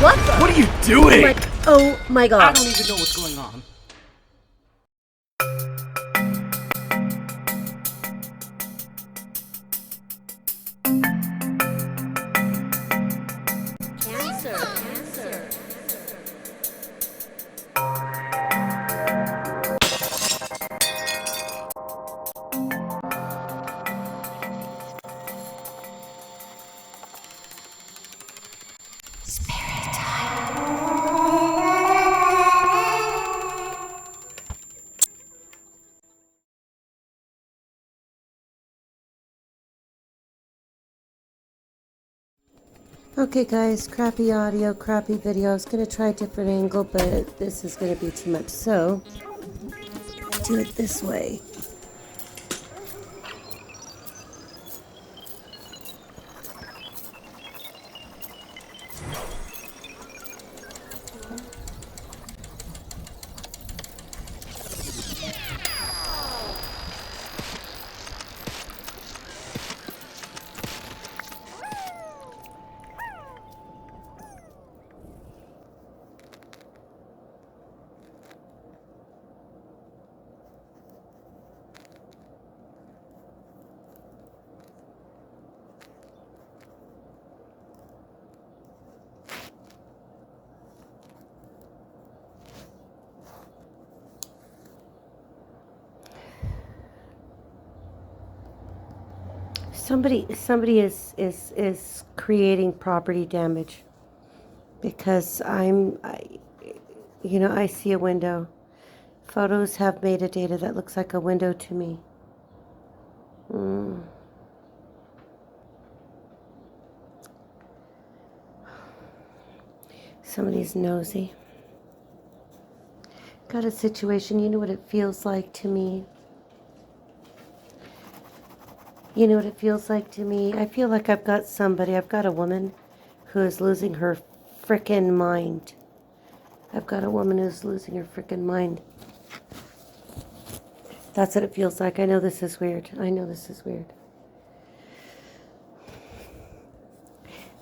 What the? What are you doing? Oh my god. I don't even know what's going on. Cancer. Okay guys, crappy audio, crappy video. I was going to try a different angle, but this is going to be too much. So, do it this way. Somebody is creating property damage because I see a window. Photos have metadata that looks like a window to me. Somebody's nosy. Got a situation, you know what it feels like to me. You know what it feels like to me? I feel like I've got a woman who is losing her frickin' mind. I've got a woman who's losing her frickin' mind. That's what it feels like. I know this is weird.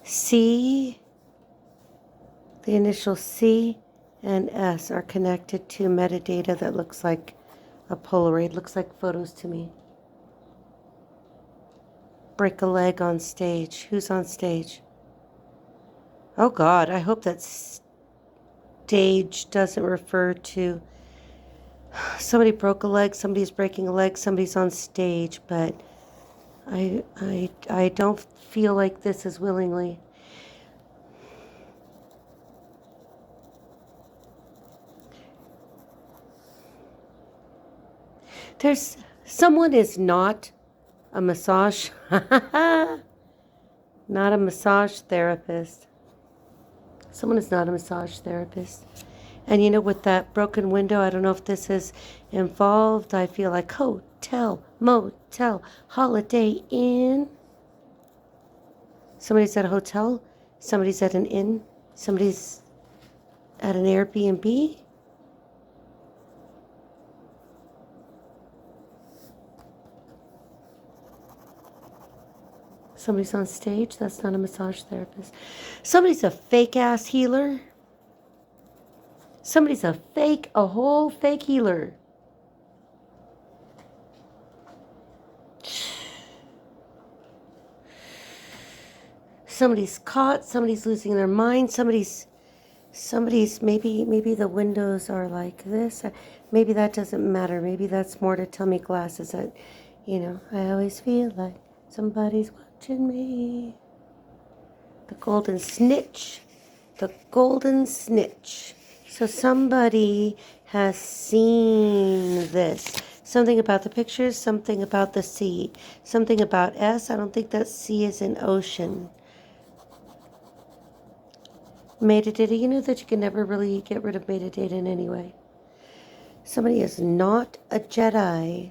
C, the initial C and S are connected to metadata that looks like a Polaroid, looks like photos to me. Break a leg on stage. Who's on stage? Oh God, I hope that stage doesn't refer to somebody broke a leg, somebody's breaking a leg, somebody's on stage, but I don't feel like this is willingly. Someone is not a massage, not a massage therapist. Someone is not a massage therapist. And you know, with that broken window, I don't know if this is involved. I feel like hotel, motel, Holiday Inn. Somebody's at a hotel. Somebody's at an inn. Somebody's at an Airbnb. Somebody's on stage. That's not a massage therapist. Somebody's a fake-ass healer. Somebody's a whole fake healer. Somebody's caught. Somebody's losing their mind. Somebody's maybe the windows are like this. Maybe that doesn't matter. Maybe that's more to tell me glasses that, I always feel like somebody's watching me. The golden snitch. The golden snitch. So somebody has seen this. Something about the pictures, something about the sea, something about S. I don't think that sea is an ocean. Metadata, you know that you can never really get rid of metadata in any way. Somebody is not a Jedi.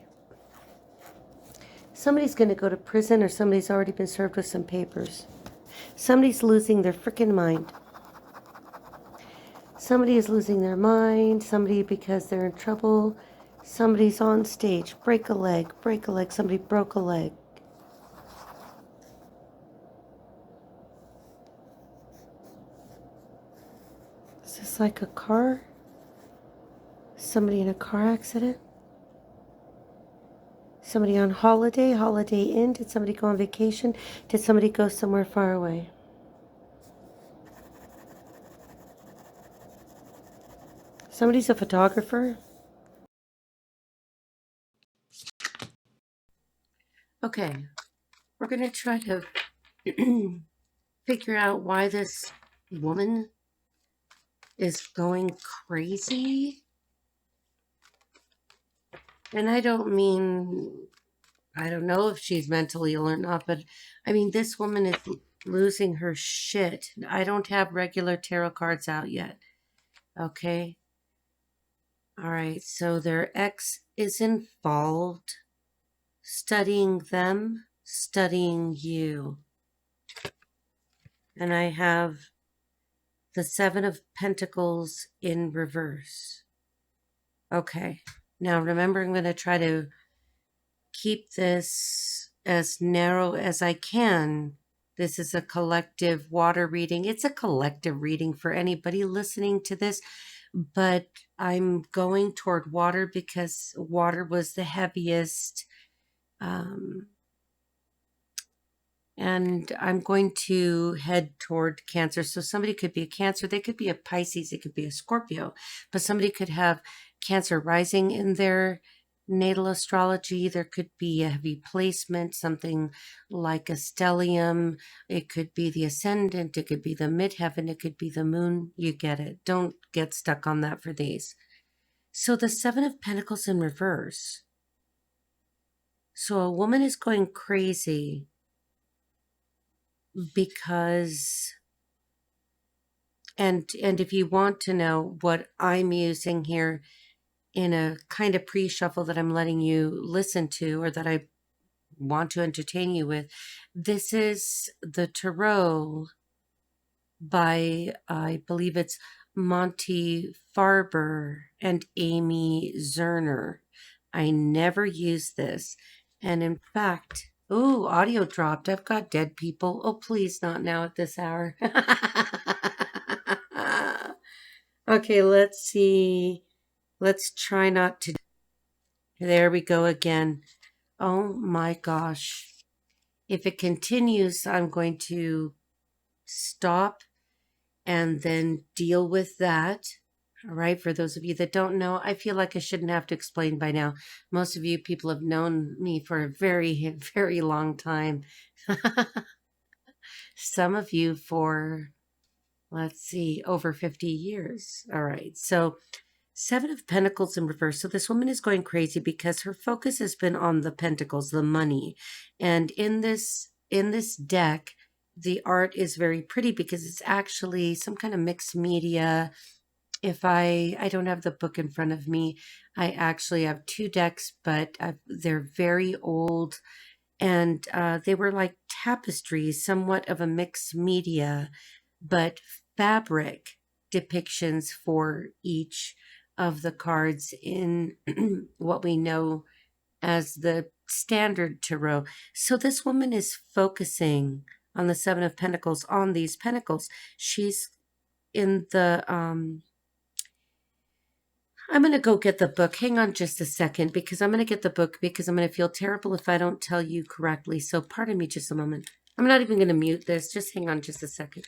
Somebody's going to go to prison, or somebody's already been served with some papers. Somebody's losing their frickin' mind. Somebody is losing their mind. Somebody because they're in trouble. Somebody's on stage. Break a leg. Somebody broke a leg. looks like a car. Somebody in a car accident. Somebody on holiday, Holiday Inn. Did somebody go on vacation? Did somebody go somewhere far away? Somebody's a photographer. Okay, we're going to try to figure out why this woman is going crazy. And I don't mean, I don't know if she's mentally ill or not, but I mean, this woman is losing her shit. I don't have regular tarot cards out yet. Okay. All right. So their ex is involved, studying them, studying you. And I have the Seven of Pentacles in reverse. Okay. Now remember, I'm going to try to keep this as narrow as I can. This is a collective water reading. It's a collective reading for anybody listening to this, but I'm going toward water because water was the heaviest. And I'm going to head toward Cancer. So somebody could be a Cancer, they could be a Pisces, it could be a Scorpio, but somebody could have Cancer rising in their natal astrology. There could be a heavy placement, something like a stellium. It could be the ascendant, it could be the midheaven, it could be the moon. You get it. Don't get stuck on that for these. So the Seven of Pentacles in reverse. So a woman is going crazy because, and if you want to know what I'm using here in a kind of pre-shuffle that I'm letting you listen to, or that I want to entertain you with, this is the tarot by, I believe it's Monty Farber and Amy Zerner. I never use this. And in fact, ooh, audio dropped. I've got dead people. Oh, please, not now at this hour. Okay, let's see. Let's try not to. There we go again. Oh my gosh. If it continues, I'm going to stop and then deal with that. All right. For those of you that don't know, I feel like I shouldn't have to explain by now. Most of you people have known me for a very, very long time. Some of you for, let's see, over 50 years. All right. So Seven of Pentacles in reverse. So this woman is going crazy because her focus has been on the pentacles, the money. And in this deck, the art is very pretty because it's actually some kind of mixed media. If I don't have the book in front of me, I actually have two decks, but they're very old, and they were like tapestries, somewhat of a mixed media, but fabric depictions for each of the cards in what we know as the standard tarot. So this woman is focusing on the Seven of Pentacles, on these pentacles. She's in the I'm going to go get the book. Hang on just a second, because I'm going to get the book, because I'm going to feel terrible if I don't tell you correctly. So pardon me just a moment. I'm not even going to mute this. Just hang on just a second.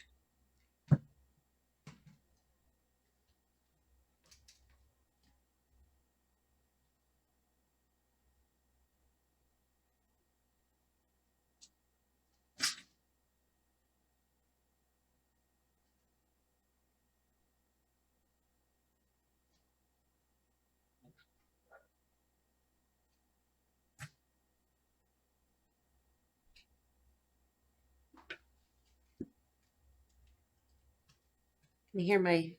You hear my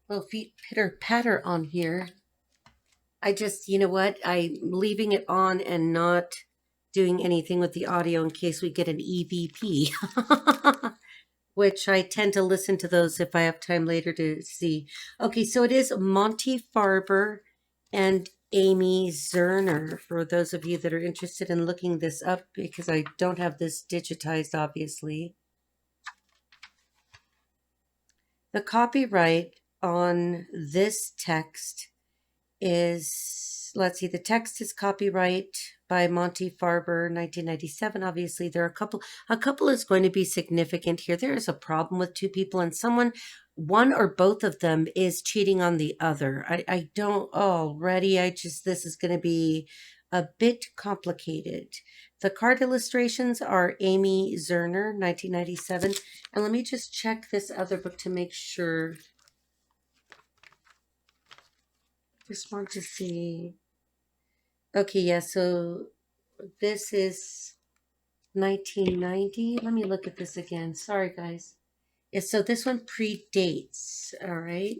little feet pitter patter on here. I just, you know what? I'm leaving it on and not doing anything with the audio in case we get an EVP, which I tend to listen to those if I have time later to see. Okay, so it is Monty Farber and Amy Zerner, for those of you that are interested in looking this up, because I don't have this digitized, obviously. The copyright on this text is, let's see, the text is copyright by Monty Farber, 1997. Obviously, there are a couple is going to be significant here. There is a problem with two people, and one or both of them is cheating on the other. I don't already. This is going to be a bit complicated. The card illustrations are Amy Zerner, 1997. And let me just check this other book to make sure. Just want to see. Okay, yeah, so this is 1990. Let me look at this again. Sorry, guys. Yeah, so this one predates, all right?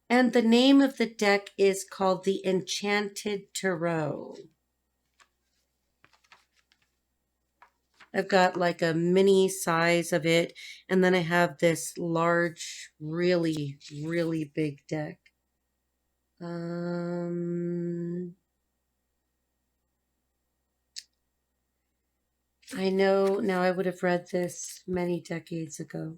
And the name of the deck is called the Enchanted Tarot. I've got like a mini size of it, and then I have this large, really, really big deck. I know now I would have read this many decades ago.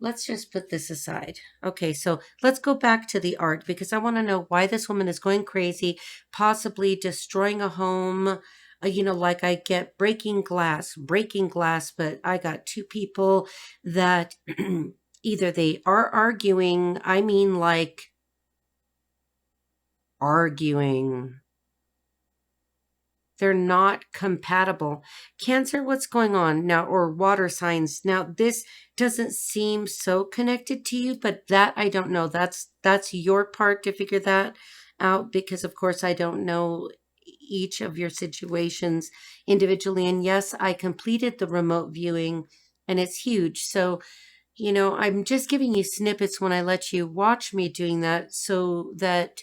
Let's just put this aside. Okay, so let's go back to the art because I want to know why this woman is going crazy, possibly destroying a home. Like I get breaking glass, but I got two people that either they are arguing, I mean like arguing. They're not compatible. Cancer, what's going on now? Or water signs. Now, this doesn't seem so connected to you, but that I don't know. That's your part to figure that out because, of course, I don't know each of your situations individually. And yes, I completed the remote viewing and it's huge. So, I'm just giving you snippets when I let you watch me doing that so that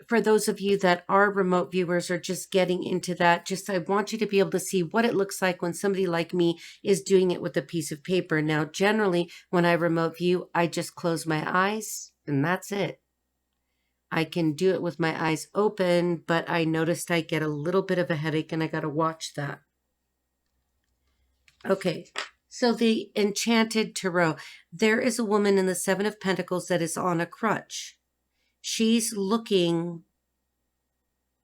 for those of you that are remote viewers or just getting into that, I want you to be able to see what it looks like when somebody like me is doing it with a piece of paper. Now, generally, when I remote view, I just close my eyes and that's it. I can do it with my eyes open, but I noticed I get a little bit of a headache and I got to watch that. Okay, so the Enchanted Tarot. There is a woman in the Seven of Pentacles that is on a crutch. She's looking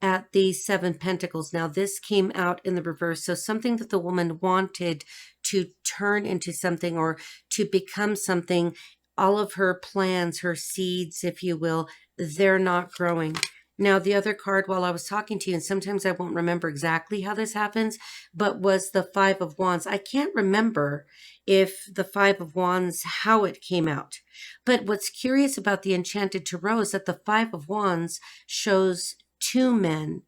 at the Seven Pentacles. Now, this came out in the reverse. So something that the woman wanted to turn into something or to become something, all of her plans, her seeds, if you will, they're not growing. Now, the other card while I was talking to you, and sometimes I won't remember exactly how this happens, but was the Five of Wands. I can't remember if the Five of Wands, how it came out. But what's curious about the Enchanted Tarot is that the Five of Wands shows two men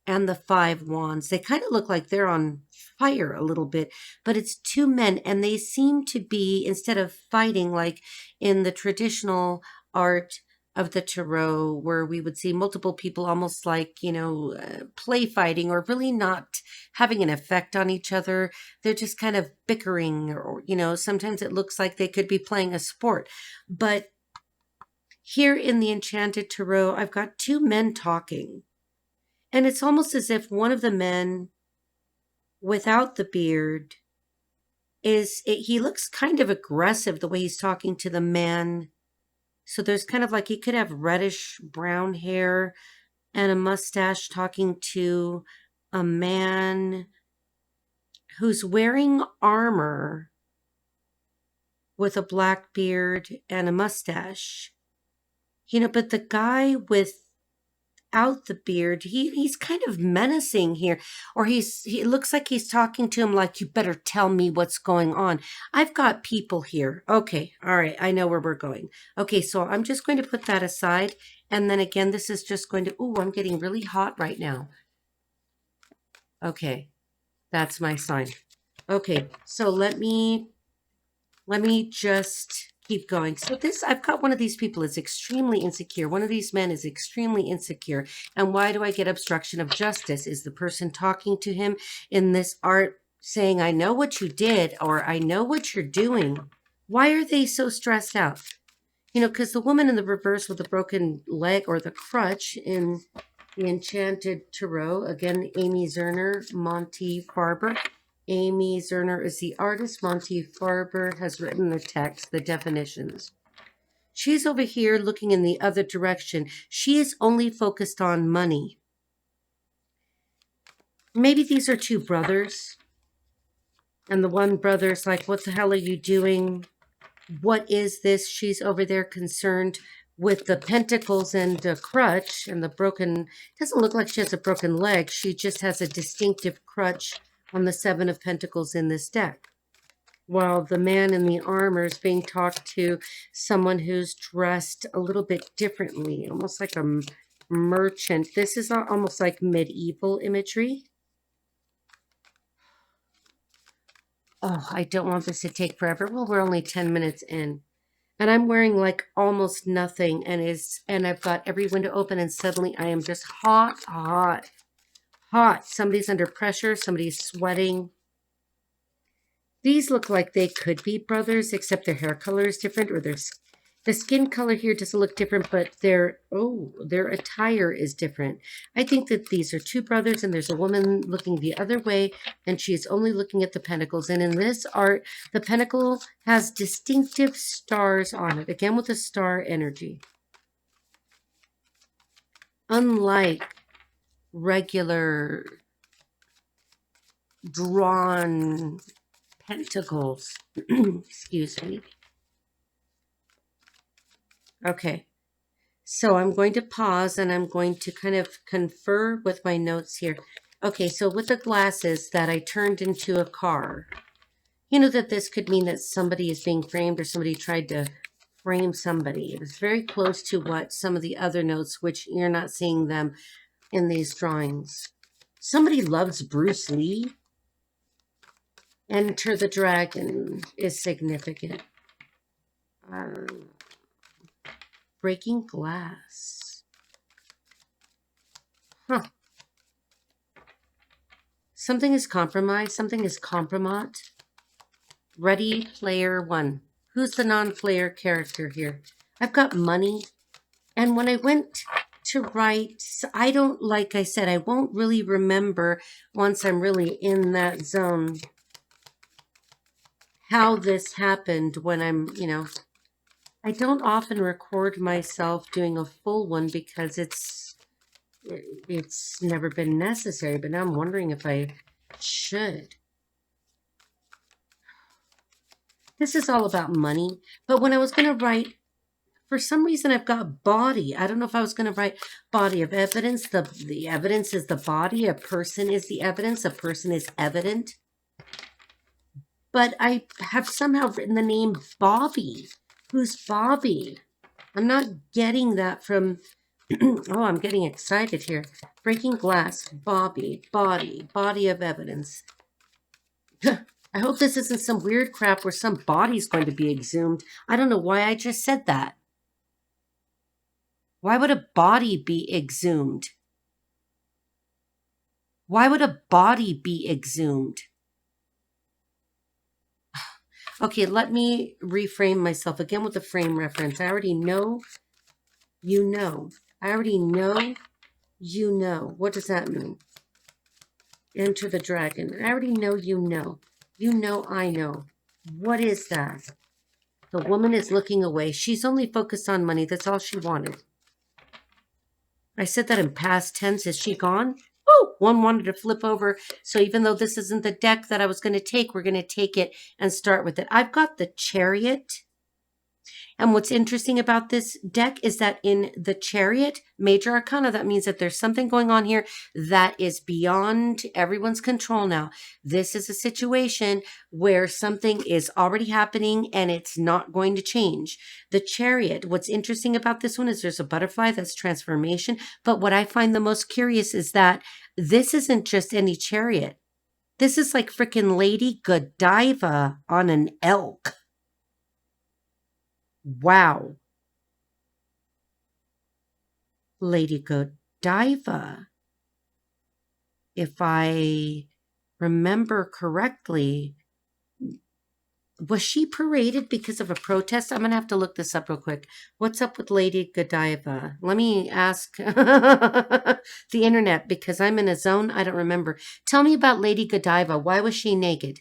and the Five Wands. They kind of look like they're on fire a little bit, but it's two men and they seem to be, instead of fighting like in the traditional art of the tarot where we would see multiple people almost like, play fighting or really not having an effect on each other. They're just kind of bickering or, sometimes it looks like they could be playing a sport. But here in the Enchanted Tarot, I've got two men talking. And it's almost as if one of the men without the beard he looks kind of aggressive the way he's talking to the man. So there's kind of like he could have reddish brown hair and a mustache talking to a man who's wearing armor with a black beard and a mustache. But the guy without the beard, he's kind of menacing here, or he looks like he's talking to him like, you better tell me what's going on. I've got people here. Okay, all right, I know where we're going. Okay, so I'm just going to put that aside, and then again, this is just going to, I'm getting really hot right now. Okay, that's my sign. Okay, so let me just keep going. So I've got one of these people is extremely insecure. One of these men is extremely insecure. And why do I get obstruction of justice? Is the person talking to him in this art saying, I know what you did, or I know what you're doing. Why are they so stressed out? Because the woman in the reverse with the broken leg or the crutch in the Enchanted Tarot, again, Amy Zerner, Monty Farber, Amy Zerner is the artist. Monty Farber has written the text, the definitions. She's over here looking in the other direction. She is only focused on money. Maybe these are two brothers. And the one brother's like, what the hell are you doing? What is this? She's over there concerned with the pentacles and the crutch and the broken. Doesn't look like she has a broken leg. She just has a distinctive crutch on the Seven of Pentacles in this deck. While the man in the armor is being talked to someone who's dressed a little bit differently, almost like a merchant. This is almost like medieval imagery. Oh, I don't want this to take forever. Well, we're only 10 minutes in. And I'm wearing like almost nothing and I've got every window open and suddenly I am just hot. Somebody's under pressure. Somebody's sweating. These look like they could be brothers, except their hair color is different, or the skin color here doesn't look different, but their attire is different. I think that these are two brothers, and there's a woman looking the other way, and she's only looking at the pentacles. And in this art, the pentacle has distinctive stars on it, again with a star energy. Unlike regular drawn pentacles. Excuse me. Okay. So I'm going to pause and I'm going to kind of confer with my notes here. Okay, so with the glasses that I turned into a car, you know that this could mean that somebody is being framed or somebody tried to frame somebody. It was very close to what some of the other notes, which you're not seeing them in these drawings. Somebody loves Bruce Lee. Enter the Dragon is significant. Breaking glass. Huh. Something is compromised. Something is compromat. Ready Player One. Who's the non-player character here? I've got money. And when I went to write, I don't, like I said, I won't really remember once I'm really in that zone how this happened when I'm, I don't often record myself doing a full one because it's never been necessary, but now I'm wondering if I should. This is all about money, but when I was going to write, for some reason I've got body. I don't know if I was going to write body of evidence. The evidence is the body. A person is the evidence. A person is evident. But I have somehow written the name Bobby. Who's Bobby? I'm not getting that from... oh, I'm getting excited here. Breaking glass, Bobby, body of evidence. I hope this isn't some weird crap where some body's going to be exhumed. I don't know why I just said that. Why would a body be exhumed? Why would a body be exhumed? Okay, let me reframe myself again with the frame reference. I already know, you know. I already know, you know. What does that mean? Enter the Dragon. I already know, you know. You know, I know. What is that? The woman is looking away. She's only focused on money. That's all she wanted. I said that in past tense. Is she gone? Oh, one wanted to flip over. So even though this isn't the deck that I was going to take, we're going to take it and start with it. I've got the Chariot. And what's interesting about this deck is that in the Chariot, Major Arcana, that means that there's something going on here that is beyond everyone's control now. This is a situation where something is already happening and it's not going to change. The Chariot, what's interesting about this one is there's a butterfly, that's transformation. But what I find the most curious is that this isn't just any chariot. This is like freaking Lady Godiva on an elk. Wow. Lady Godiva, if I remember correctly, Was she paraded because of a protest? I'm going to have to look this up real quick. What's up with Lady Godiva? Let me ask the internet because I'm in a zone. I don't remember. Tell me about Lady Godiva. Why was she naked?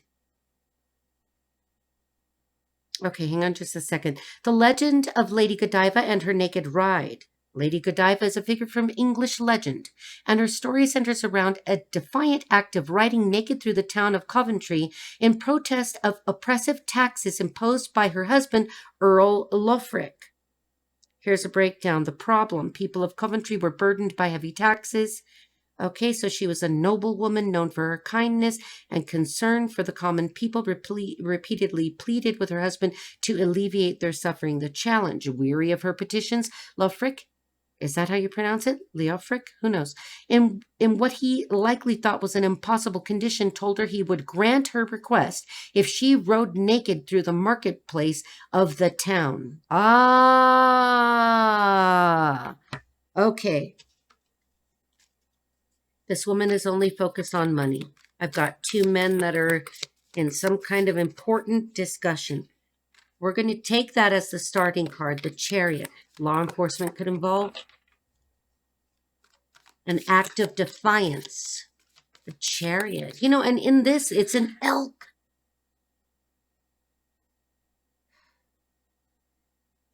Okay, hang on just a second. The legend of Lady Godiva and her naked ride. Lady Godiva is a figure from English legend, and her story centers around a defiant act of riding naked through the town of Coventry in protest of oppressive taxes imposed by her husband, Earl Lofric. Here's a breakdown. The problem: people of Coventry were burdened by heavy taxes. Okay, so she was a noble woman known for her kindness and concern for the common people, repeatedly pleaded with her husband to alleviate their suffering. The challenge: weary of her petitions, Lofric, is that how you pronounce it? Leofric? Who knows? In what he likely thought was an impossible condition, told her he would grant her request if she rode naked through the marketplace of the town. Ah, okay. This woman is only focused on money. I've got two men that are in some kind of important discussion. We're going to take that as the starting card, the Chariot. Law enforcement could involve an act of defiance. The Chariot. You know, and in this, it's an elk.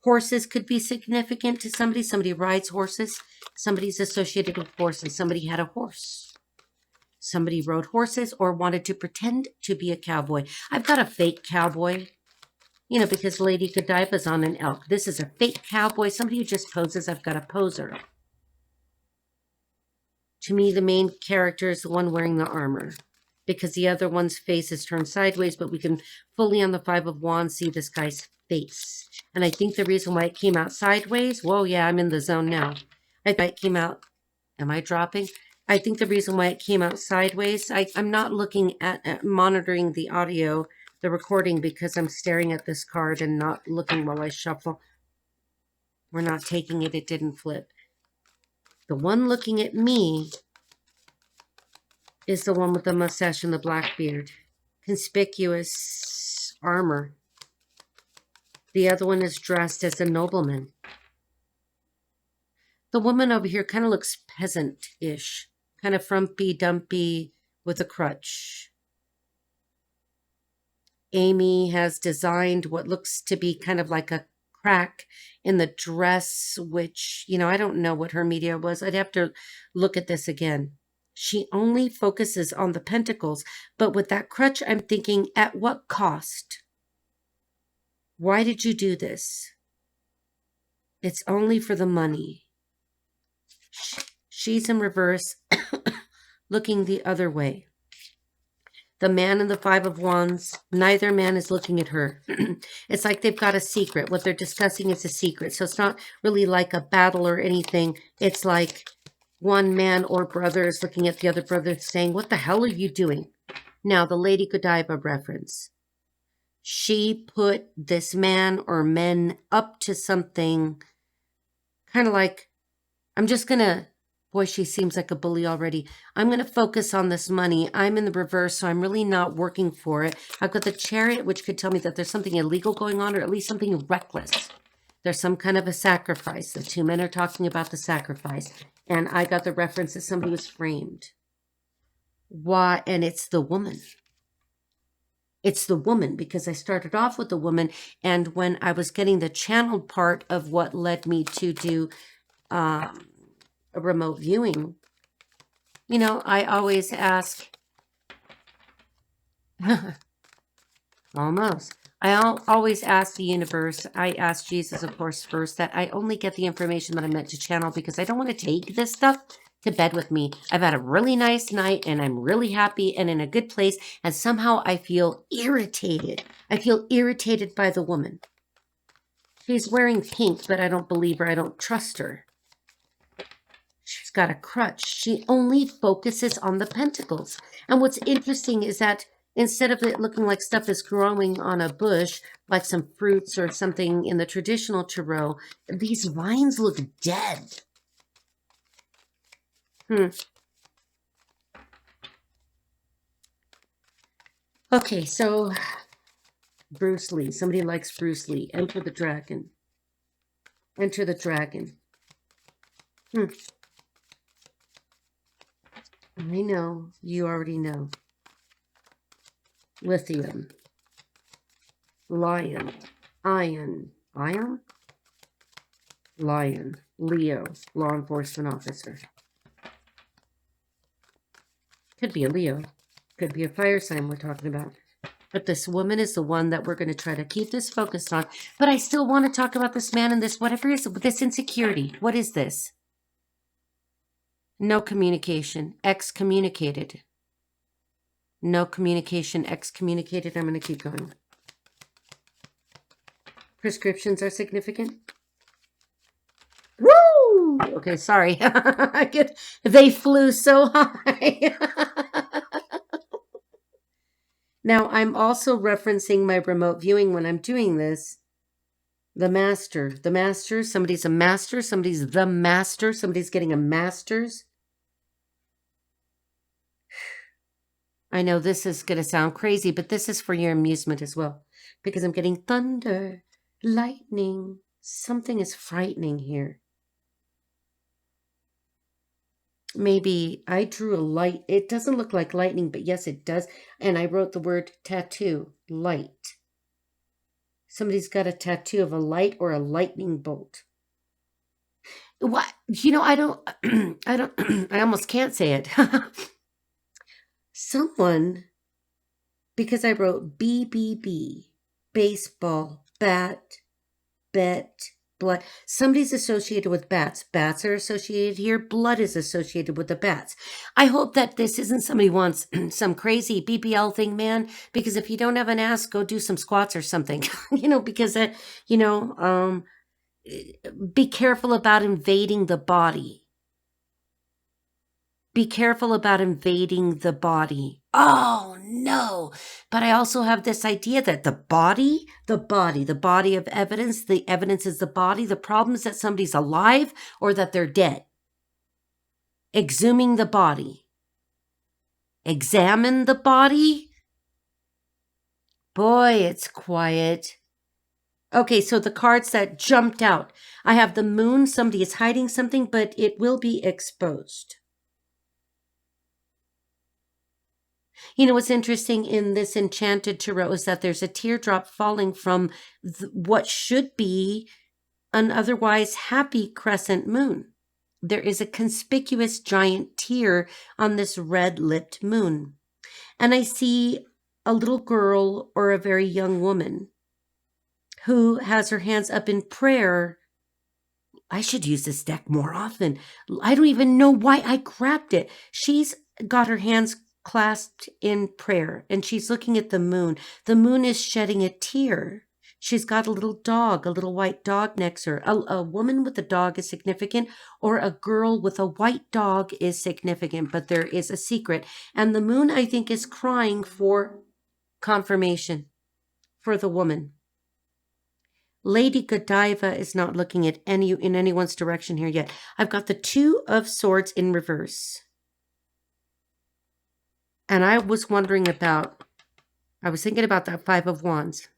Horses could be significant to somebody. Somebody rides horses. Somebody's associated with horses. Somebody had a horse. Somebody rode horses or wanted to pretend to be a cowboy. I've got a fake cowboy. You know, because Lady Godiva's on an elk. This is a fake cowboy. Somebody who just poses. I've got a poser. To me, the main character is the one wearing the armor. Because the other one's face is turned sideways, but we can fully on the Five of Wands see this guy's face. And I think the reason why it came out sideways, whoa, yeah, I'm in the zone now. I think it came out, am I dropping? I think the reason why it came out sideways, I'm not looking at monitoring the audio, the recording, because I'm staring at this card and not looking while I shuffle. We're not taking it, it didn't flip. The one looking at me is the one with the mustache and the black beard. Conspicuous armor. The other one is dressed as a nobleman. The woman over here kind of looks peasant-ish. Kind of frumpy-dumpy with a crutch. Amy has designed what looks to be kind of like a crack in the dress, which, you know, I don't know what her media was. I'd have to look at this again. She only focuses on the pentacles, but with that crutch, I'm thinking, at what cost? Why did you do this? It's only for the money. She's in reverse, looking the other way. The man and the Five of Wands, neither man is looking at her. It's like they've got a secret. What they're discussing is a secret. So it's not really like a battle or anything. It's like one man or brother is looking at the other brother saying, what the hell are you doing? Now, the Lady Godiva reference. She put this man or men up to something kind of like, I'm just going to, boy, she seems like a bully already. I'm going to focus on this money. I'm in the reverse, so I'm really not working for it. I've got the Chariot, which could tell me that there's something illegal going on or at least something reckless. There's some kind of a sacrifice. The two men are talking about the sacrifice. And I got the reference that somebody was framed. Why? And it's the woman. It's the woman, because I started off with the woman. And when I was getting the channeled part of what led me to do a remote viewing, you know, I always ask, almost. Always ask the universe. I ask Jesus, of course, first, that I only get the information that I'm meant to channel, because I don't want to take this stuff to bed with me. I've had a really nice night and I'm really happy and in a good place. And somehow I feel irritated. I feel irritated by the woman. She's wearing pink, but I don't believe her. I don't trust her. She's got a crutch. She only focuses on the pentacles. And what's interesting is that instead of it looking like stuff is growing on a bush, like some fruits or something in the traditional tarot, these vines look dead. Okay, so Bruce Lee. Somebody likes Bruce Lee. Enter the dragon. Enter the dragon. I know. You already know. Lithium. Lion. Iron. Iron? Lion. Leo. Law enforcement officer. Could be a Leo. Could be a fire sign we're talking about. But this woman is the one that we're going to try to keep this focused on. But I still want to talk about this man and this, whatever it is, this insecurity. What is this? No communication. Excommunicated. No communication. Excommunicated. I'm going to keep going. Prescriptions are significant. Woo! Okay, sorry. They flew so high. Now, I'm also referencing my remote viewing when I'm doing this. The master. The master. Somebody's a master. Somebody's the master. Somebody's getting a master's. I know this is going to sound crazy, but this is for your amusement as well. Because I'm getting thunder, lightning. Something is frightening here. Maybe I drew a light. It doesn't look like lightning, but yes, it does. And I wrote the word tattoo, light. Somebody's got a tattoo of a light or a lightning bolt. What? You know, I almost can't say it. Someone, because I wrote BBB, baseball, bat, bet, blood. Somebody's associated with bats. Bats are associated here. Blood is associated with the bats. I hope that this isn't somebody wants some crazy BBL thing, man, because if you don't have an ass, go do some squats or something, because, be careful about invading the body. Be careful about invading the body. Oh, no. But I also have this idea that the body of evidence, the evidence is the body. The problem is that somebody's alive or that they're dead. Exhuming the body. Examine the body. Boy, it's quiet. Okay, so the cards that jumped out. I have the moon. Somebody is hiding something, but it will be exposed. You know, what's interesting in this Enchanted Tarot is that there's a teardrop falling from what should be an otherwise happy crescent moon. There is a conspicuous giant tear on this red-lipped moon. And I see a little girl or a very young woman who has her hands up in prayer. I should use this deck more often. I don't even know why I grabbed it. She's got her hands clasped in prayer, and she's looking at the moon. The moon is shedding a tear. She's got a little dog, a little white dog next to her. A woman with a dog is significant, or a girl with a white dog is significant, but there is a secret. And the moon, I think, is crying for confirmation for the woman. Lady Godiva is not looking at in anyone's direction here yet. I've got the Two of Swords in reverse. And I was thinking about that Five of Wands.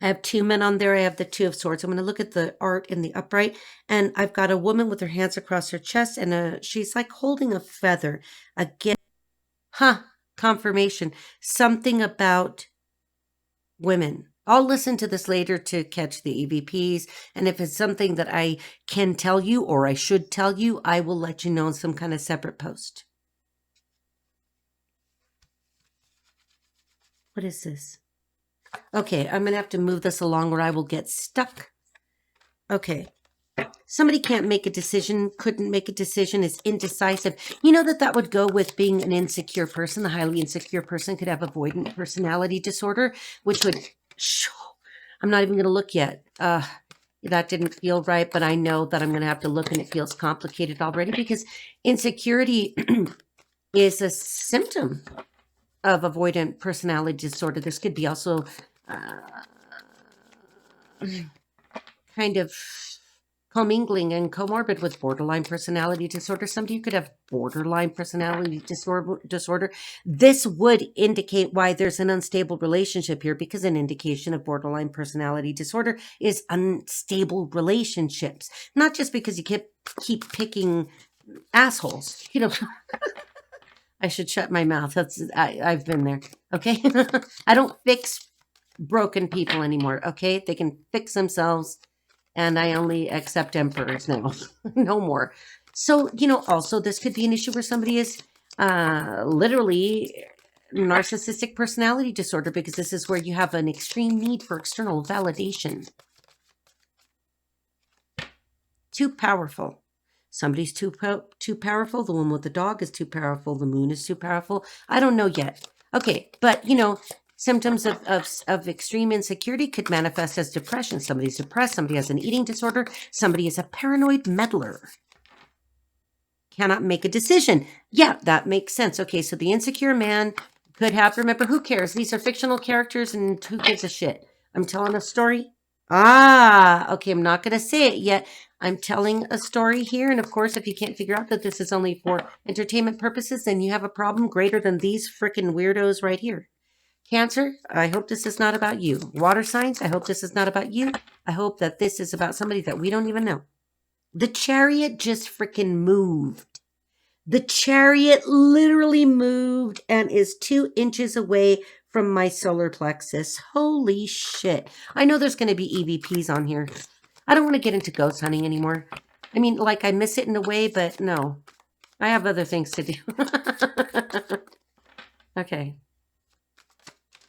I have two men on there. I have the Two of Swords. I'm going to look at the art in the upright. And I've got a woman with her hands across her chest. And she's like holding a feather. Again, confirmation. Something about women. I'll listen to this later to catch the EVPs. And if it's something that I can tell you or I should tell you, I will let you know in some kind of separate post. What is this? Okay, I'm going to have to move this along or I will get stuck. Okay. Somebody can't make a decision, couldn't make a decision, is indecisive. You know that would go with being an insecure person. The highly insecure person could have avoidant personality disorder, which would... I'm not even going to look yet. That didn't feel right, but I know that I'm going to have to look and it feels complicated already because insecurity is a symptom of avoidant personality disorder. This could be also kind of commingling and comorbid with borderline personality disorder. Somebody who could have borderline personality disorder. This would indicate why there's an unstable relationship here, because an indication of borderline personality disorder is unstable relationships. Not just because you keep picking assholes. You know, I should shut my mouth. I've been there. Okay. I don't fix broken people anymore. Okay. They can fix themselves. And I only accept emperors now. No more. So, also this could be an issue where somebody is literally narcissistic personality disorder, because this is where you have an extreme need for external validation. Too powerful. Somebody's too powerful. The one with the dog is too powerful. The moon is too powerful. I don't know yet. Okay, but symptoms of extreme insecurity could manifest as depression. Somebody's depressed. Somebody has an eating disorder. Somebody is a paranoid meddler. Cannot make a decision. Yeah, that makes sense. Okay, so the insecure man could have, remember, who cares? These are fictional characters and who gives a shit? I'm telling a story. Okay, I'm not going to say it yet. I'm telling a story here. And of course, if you can't figure out that this is only for entertainment purposes, then you have a problem greater than these freaking weirdos right here. Cancer, I hope this is not about you. Water signs, I hope this is not about you. I hope that this is about somebody that we don't even know. The Chariot just freaking moved. The Chariot literally moved and is 2 inches away from my solar plexus. Holy shit. I know there's going to be EVPs on here. I don't want to get into ghost hunting anymore. I mean, like, I miss it in a way, but no. I have other things to do. Okay.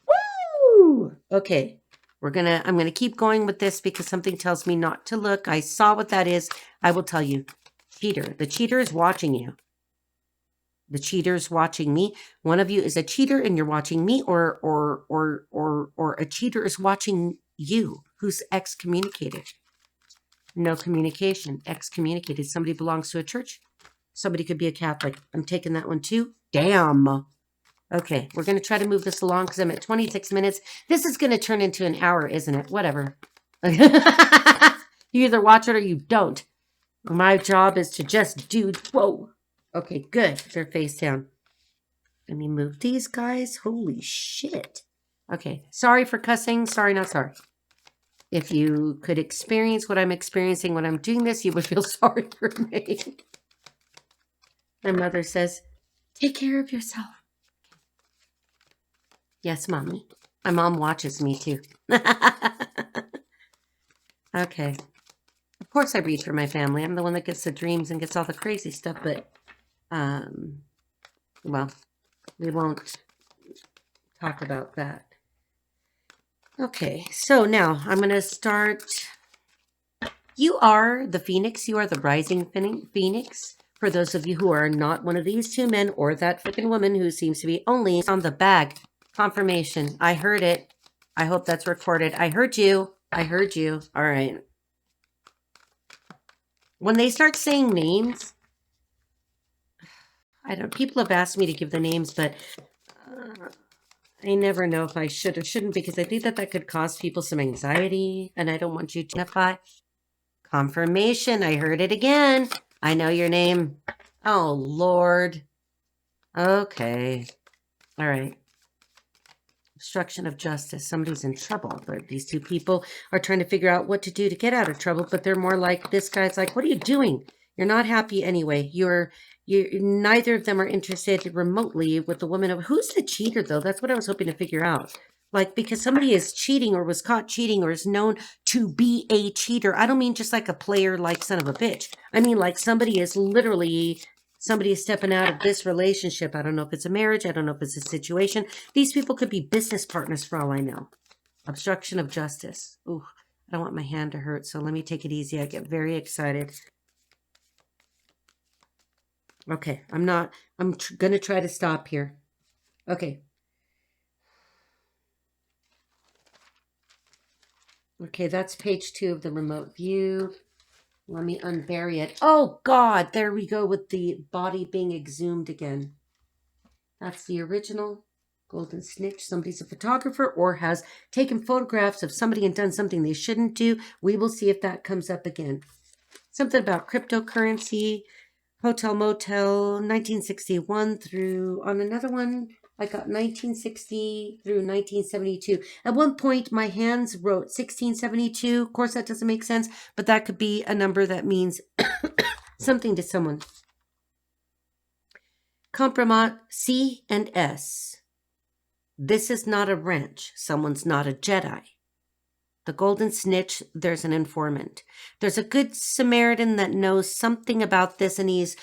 Woo! Okay. I'm going to keep going with this because something tells me not to look. I saw what that is. I will tell you. Cheater. The cheater is watching you. The cheater is watching me. One of you is a cheater and you're watching me, or a cheater is watching you who's excommunicated. No communication. Excommunicated. Somebody belongs to a church. Somebody could be a Catholic. I'm taking that one too. Damn. Okay, we're going to try to move this along because I'm at 26 minutes. This is going to turn into an hour, isn't it? Whatever. You either watch it or you don't. My job is to just do... Whoa. Okay, good. They're face down. Let me move these guys. Holy shit. Okay, sorry for cussing. Sorry, not sorry. If you could experience what I'm experiencing when I'm doing this, you would feel sorry for me. My mother says, take care of yourself. Yes, Mommy. My mom watches me too. Okay. Of course I read for my family. I'm the one that gets the dreams and gets all the crazy stuff, but, well, we won't talk about that. Okay, so now I'm going to start. You are the Phoenix. You are the rising Phoenix. For those of you who are not one of these 2 men or that freaking woman who seems to be only on the bag. Confirmation. I heard it. I hope that's recorded. I heard you. I heard you. All right. When they start saying names, people have asked me to give the names, but I never know if I should or shouldn't, because I think that could cause people some anxiety, and I don't want you to identify. Confirmation. I heard it again. I know your name. Oh, Lord. Okay. All right. Obstruction of justice. Somebody's in trouble, but these 2 people are trying to figure out what to do to get out of trouble, but they're more like, this guy's like, what are you doing? You're not happy anyway. You're neither of them are interested remotely with the woman. Who's the cheater, though? That's what I was hoping to figure out. Like, because somebody is cheating or was caught cheating or is known to be a cheater. I don't mean just like a player, like son of a bitch. I mean like somebody is stepping out of this relationship. I don't know if it's a marriage. I don't know if it's a situation. These people could be business partners for all I know. Obstruction of justice. Ooh, I don't want my hand to hurt, so let me take it easy. I get very excited. Okay, I'm going to try to stop here. Okay. Okay, that's page 2 of the remote view. Let me unbury it. Oh, God, there we go with the body being exhumed again. That's the original golden snitch. Somebody's a photographer or has taken photographs of somebody and done something they shouldn't do. We will see if that comes up again. Something about cryptocurrency, hotel motel, 1961 through, on another one, I got 1960 through 1972. At one point, my hands wrote 1672. Of course, that doesn't make sense, but that could be a number that means something to someone. Compromat C and S. This is not a wrench. Someone's not a Jedi. The golden snitch, there's an informant. There's a good Samaritan that knows something about this, and he's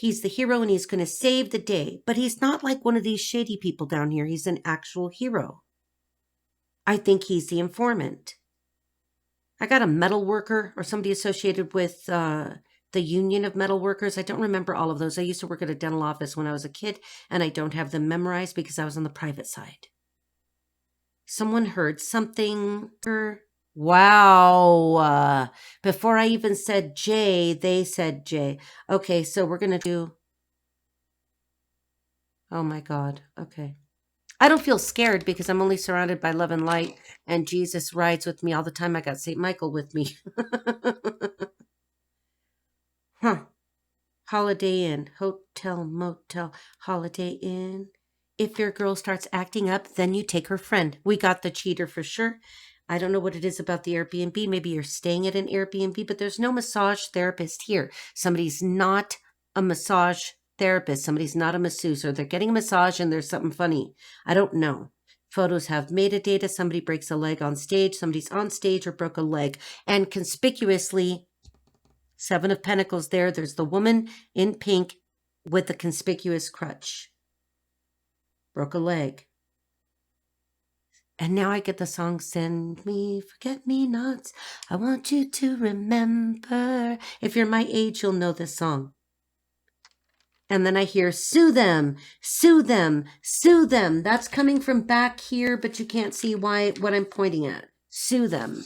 the hero, and he's going to save the day. But he's not like one of these shady people down here. He's an actual hero. I think he's the informant. I got a metal worker or somebody associated with the Union of Metal Workers. I don't remember all of those. I used to work at a dental office when I was a kid, and I don't have them memorized because I was on the private side. Someone heard something. Wow. Before I even said J, they said J. Okay, so we're going to do... Oh my God. Okay. I don't feel scared because I'm only surrounded by love and light, and Jesus rides with me all the time. I got St. Michael with me. Huh. Holiday Inn, hotel, motel, Holiday Inn. If your girl starts acting up, then you take her friend. We got the cheater for sure. I don't know what it is about the Airbnb. Maybe you're staying at an Airbnb, but there's no massage therapist here. Somebody's not a massage therapist. Somebody's not a masseuse, or they're getting a massage and there's something funny. I don't know. Photos have metadata. Somebody breaks a leg on stage. Somebody's on stage or broke a leg. And conspicuously, Seven of Pentacles there. There's the woman in pink with the conspicuous crutch. Broke a leg. And now I get the song, Send Me Forget-Me-Nots. I want you to remember. If you're my age, you'll know this song. And then I hear, sue them, sue them, sue them. That's coming from back here, but you can't see what I'm pointing at. Sue them.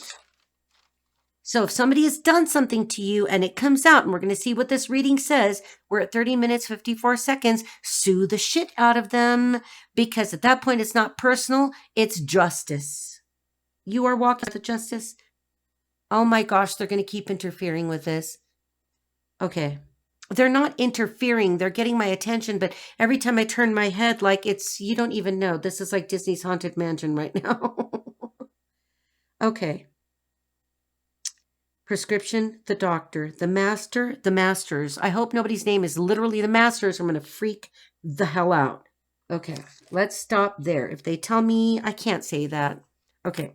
So if somebody has done something to you and it comes out, and we're going to see what this reading says, we're at 30 minutes, 54 seconds, sue the shit out of them, because at that point, it's not personal, it's justice. You are walking to justice. Oh my gosh, they're going to keep interfering with this. Okay. They're not interfering. They're getting my attention, but every time I turn my head, like you don't even know. This is like Disney's Haunted Mansion right now. Okay. Prescription, the doctor, the master, the masters. I hope nobody's name is literally the masters. I'm going to freak the hell out. Okay, let's stop there. If they tell me, I can't say that. Okay.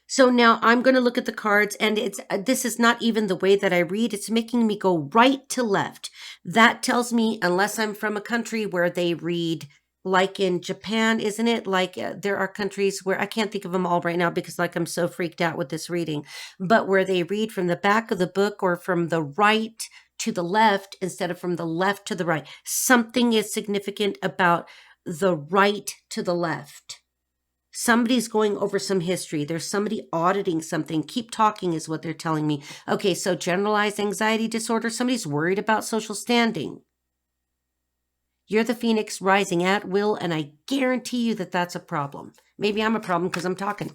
So now I'm going to look at the cards, and this is not even the way that I read. It's making me go right to left. That tells me, unless I'm from a country where they read like in Japan, isn't it? Like there are countries where I can't think of them all right now because like I'm so freaked out with this reading, but where they read from the back of the book or from the right to the left instead of from the left to the right. Something is significant about the right to the left. Somebody's going over some history. There's somebody auditing something. Keep talking is what they're telling me. Okay, so generalized anxiety disorder. Somebody's worried about social standing. You're the phoenix rising at will, and I guarantee you that that's a problem. Maybe I'm a problem because I'm talking.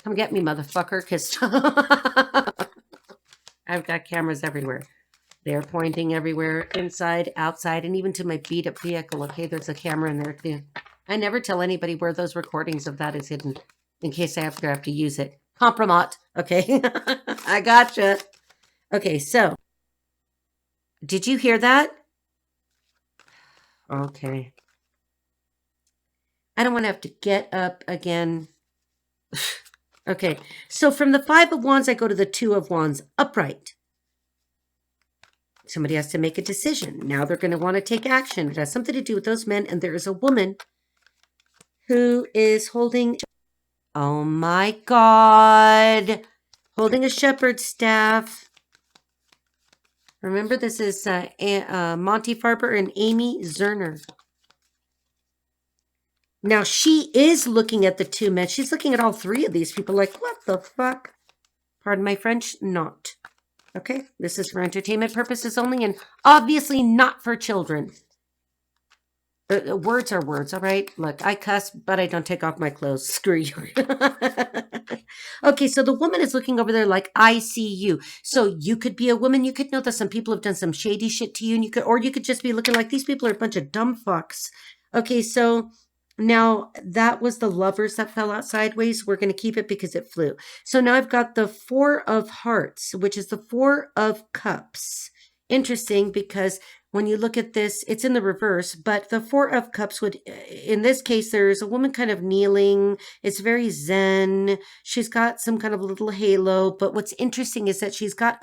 Come get me, motherfucker, because I've got cameras everywhere. They're pointing everywhere, inside, outside, and even to my beat-up vehicle. Okay, there's a camera in there, too. I never tell anybody where those recordings of that is hidden in case I have to use it. Compromat, okay? I gotcha. Okay, so did you hear that? Okay. I don't want to have to get up again. Okay, so from the Five of Wands, I go to the Two of Wands, upright. Somebody has to make a decision. Now they're going to want to take action. It has something to do with those men, and there is a woman who is holding, oh my God, holding a shepherd's staff. Remember, this is Monty Farber and Amy Zerner. Now, she is looking at the two men. She's looking at all three of these people like, what the fuck? Pardon my French, not. Okay, this is for entertainment purposes only and obviously not for children. Words are words, all right? Look, I cuss, but I don't take off my clothes. Screw you. Okay, so the woman is looking over there like, I see you. So you could be a woman. You could know that some people have done some shady shit to you, and you could just be looking like these people are a bunch of dumb fucks. Okay, so now that was the lovers that fell out sideways. We're going to keep it because it flew. So now I've got the 4 of hearts, which is the 4 of cups. Interesting, because when you look at this, it's in the reverse, but the 4 of cups would, in this case, there's a woman kind of kneeling. It's very zen. She's got some kind of little halo, but what's interesting is that she's got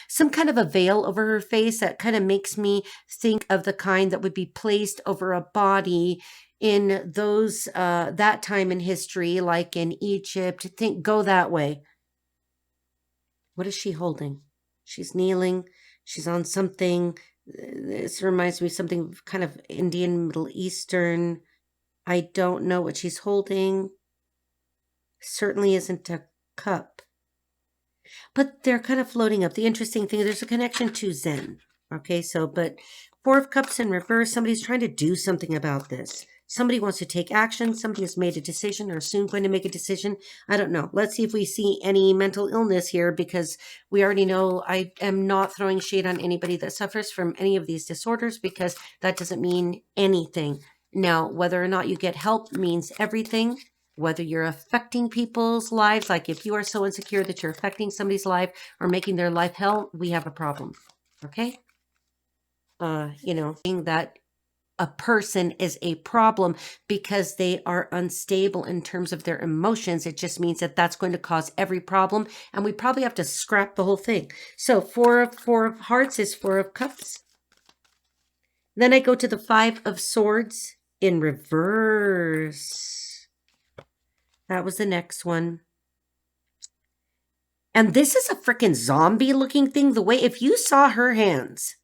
some kind of a veil over her face that kind of makes me think of the kind that would be placed over a body in those that time in history, like in Egypt. Go that way. What is she holding? She's kneeling. She's on something. This reminds me of something kind of Indian, Middle Eastern. I don't know what she's holding. Certainly isn't a cup. But they're kind of floating up. The interesting thing, there's a connection to Zen. Okay, so, but 4 of Cups in reverse, somebody's trying to do something about this. Somebody wants to take action. Somebody has made a decision or is soon going to make a decision. I don't know. Let's see if we see any mental illness here, because we already know I am not throwing shade on anybody that suffers from any of these disorders, because that doesn't mean anything. Now, whether or not you get help means everything. Whether you're affecting people's lives, like if you are so insecure that you're affecting somebody's life or making their life hell, we have a problem. Okay? Saying that a person is a problem because they are unstable in terms of their emotions, it just means that that's going to cause every problem, and we probably have to scrap the whole thing. So 4 of hearts is 4 of cups. Then I go to the 5 of swords in reverse. That was the next one. And this is a freaking zombie looking thing. The way, if you saw her hands,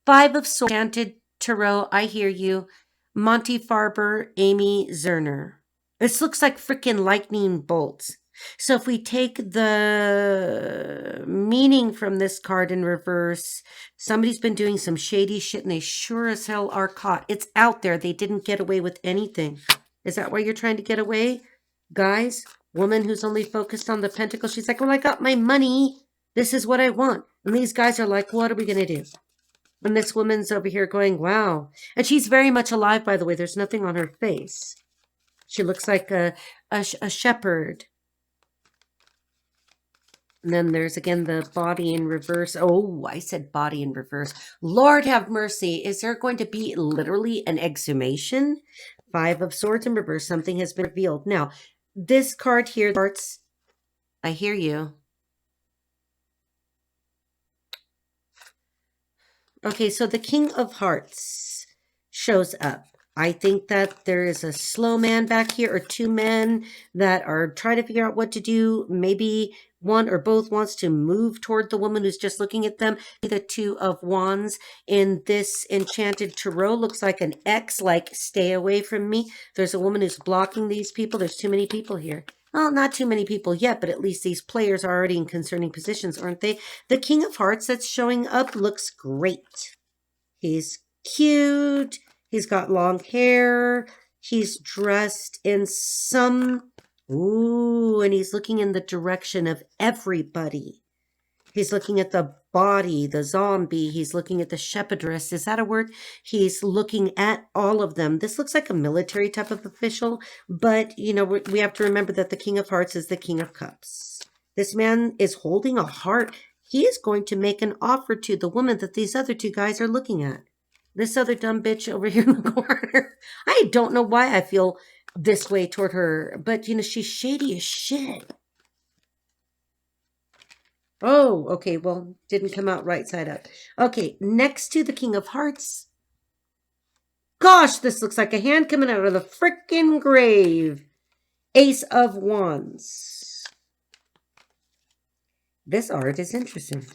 5 of swords, Enchanted Tarot, I hear you. Monty Farber, Amy Zerner. This looks like freaking lightning bolts. So if we take the meaning from this card in reverse, somebody's been doing some shady shit and they sure as hell are caught. It's out there. They didn't get away with anything. Is that why you're trying to get away? Guys, woman who's only focused on the pentacle, she's like, well, I got my money. This is what I want. And these guys are like, what are we going to do? And this woman's over here going, wow. And she's very much alive, by the way. There's nothing on her face. She looks like a shepherd. And then there's, again, the body in reverse. Oh, I said body in reverse. Lord have mercy. Is there going to be literally an exhumation? 5 of swords in reverse. Something has been revealed. Now, this card here, hearts, I hear you. Okay, so the King of Hearts shows up. I think that there is a slow man back here, or 2 men that are trying to figure out what to do. Maybe one or both wants to move toward the woman who's just looking at them. The 2 of Wands in this Enchanted Tarot looks like an X, like stay away from me. There's a woman who's blocking these people. There's too many people here. Well, not too many people yet, but at least these players are already in concerning positions, aren't they? The King of Hearts that's showing up looks great. He's cute. He's got long hair. He's dressed in some... Ooh, and he's looking in the direction of everybody. He's looking at the body, the zombie. He's looking at the shepherdess. Is that a word? He's looking at all of them. This looks like a military type of official, but, you know, we have to remember that the King of Hearts is the King of Cups. This man is holding a heart. He is going to make an offer to the woman that these other 2 guys are looking at. This other dumb bitch over here in the corner. I don't know why I feel this way toward her, but, you know, she's shady as shit. Oh, okay, well, didn't come out right side up. Okay, next to the King of Hearts. Gosh, this looks like a hand coming out of the frickin' grave. Ace of Wands. This art is interesting.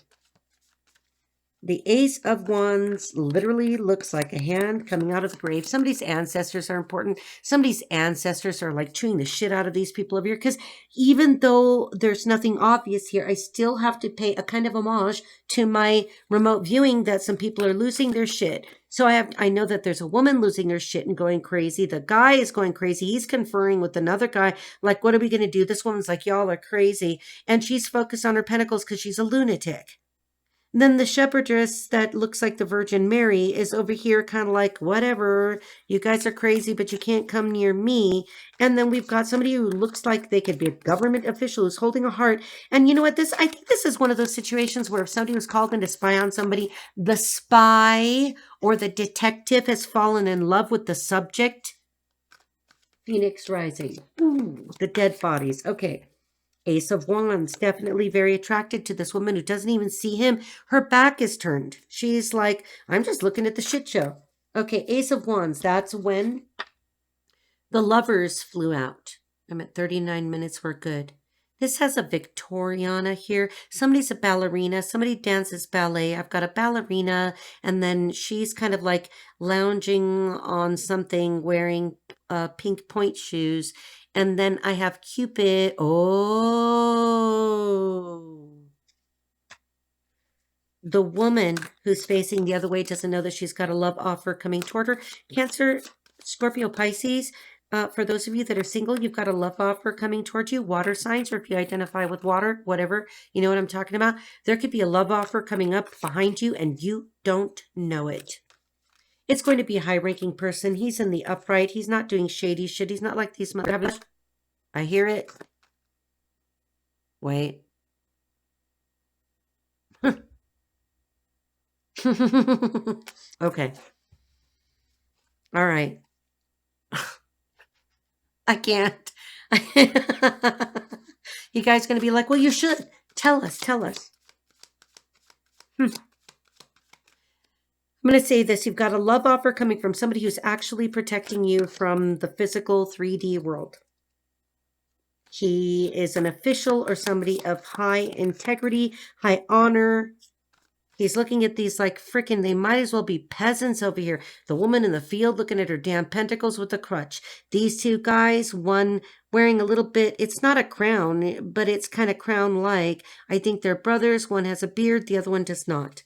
The Ace of Wands literally looks like a hand coming out of the grave. Somebody's ancestors are important. Somebody's ancestors are like chewing the shit out of these people over here. Because even though there's nothing obvious here, I still have to pay a kind of homage to my remote viewing that some people are losing their shit. So I know that there's a woman losing her shit and going crazy. The guy is going crazy. He's conferring with another guy. Like, what are we going to do? This woman's like, y'all are crazy. And she's focused on her pentacles because she's a lunatic. And then the shepherdess that looks like the Virgin Mary is over here kind of like, whatever, you guys are crazy, but you can't come near me. And then we've got somebody who looks like they could be a government official who's holding a heart. And you know what? I think this is one of those situations where if somebody was called in to spy on somebody, the spy or the detective has fallen in love with the subject. Phoenix rising. Ooh, the dead bodies. Okay. Ace of Wands, definitely very attracted to this woman who doesn't even see him. Her back is turned. She's like, I'm just looking at the shit show. Okay, Ace of Wands, that's when the lovers flew out. I'm at 39 minutes, we're good. This has a Victoriana here. Somebody's a ballerina. Somebody dances ballet. I've got a ballerina, and then she's kind of like lounging on something wearing pink point shoes. And then I have Cupid. Oh. The woman who's facing the other way doesn't know that she's got a love offer coming toward her. Cancer, Scorpio, Pisces. For those of you that are single, you've got a love offer coming towards you. Water signs, or if you identify with water, whatever, you know what I'm talking about. There could be a love offer coming up behind you and you don't know it. It's going to be a high-ranking person. He's in the upright. He's not doing shady shit. He's not like these motherfuckers. I hear it. Wait. Okay. All right. I can't. You guys going to be like, well, you should. Tell us. I'm going to say this. You've got a love offer coming from somebody who's actually protecting you from the physical 3D world. He is an official or somebody of high integrity, high honor. He's looking at these like freaking, they might as well be peasants over here. The woman in the field looking at her damn pentacles with a crutch. These two guys, one wearing a little bit, it's not a crown, but it's kind of crown-like. I think they're brothers. One has a beard, the other one does not.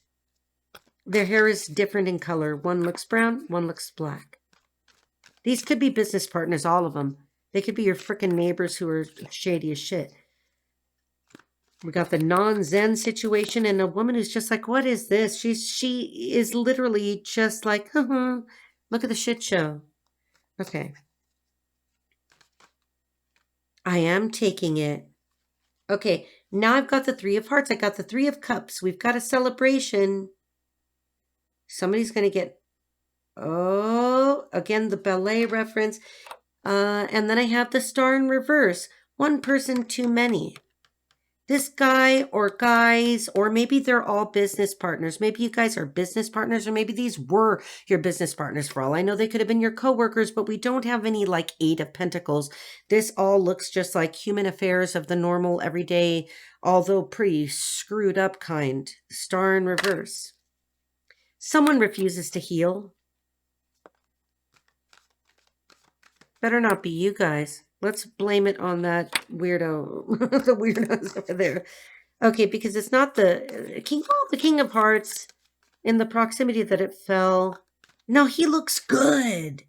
Their hair is different in color. One looks brown, one looks black. These could be business partners, all of them. They could be your freaking neighbors who are shady as shit. We got the non-Zen situation and a woman who's just like, what is this? She is literally just like, look at the shit show. Okay. I am taking it. Okay, now I've got the Three of Hearts. I got the Three of Cups. We've got a celebration. Somebody's going to get, again, the ballet reference. And then I have the Star in reverse. One person too many. This guy or guys, or maybe they're all business partners. Maybe you guys are business partners, or maybe these were your business partners. For all I know, they could have been your coworkers, but we don't have any like Eight of Pentacles. This all looks just like human affairs of the normal, everyday, although pretty screwed up kind. Star in reverse. Someone refuses to heal. Better not be you guys. Let's blame it on that weirdo, the weirdos over there. Okay, because it's not the King of Hearts in the proximity that it fell. No, he looks good.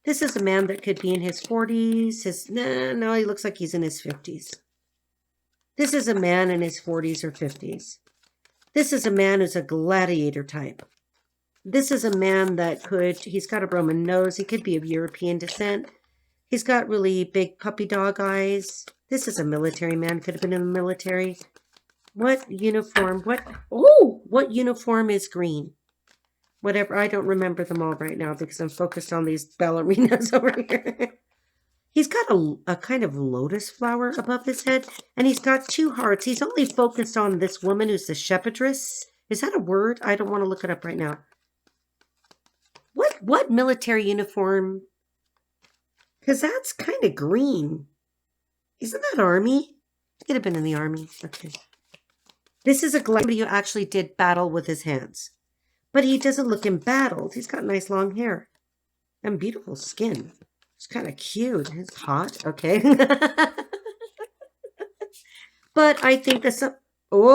This is a man that could be in his 40s. No, he looks like he's in his 50s. This is a man in his 40s or 50s. This is a man who's a gladiator type. This is a man that he's got a Roman nose. He could be of European descent. He's got really big puppy dog eyes. This is a military man. Could have been in the military. What uniform? What uniform is green? Whatever. I don't remember them all right now because I'm focused on these ballerinas over here. He's got a kind of lotus flower above his head. And he's got two hearts. He's only focused on this woman who's the shepherdess. Is that a word? I don't want to look it up right now. What military uniform? Because that's kind of green. Isn't that army? He could have been in the army. Okay. This is a gladiator who actually did battle with his hands. But he doesn't look embattled. He's got nice long hair. And beautiful skin. It's kind of cute. It's hot. Okay. But I think this... Whoa!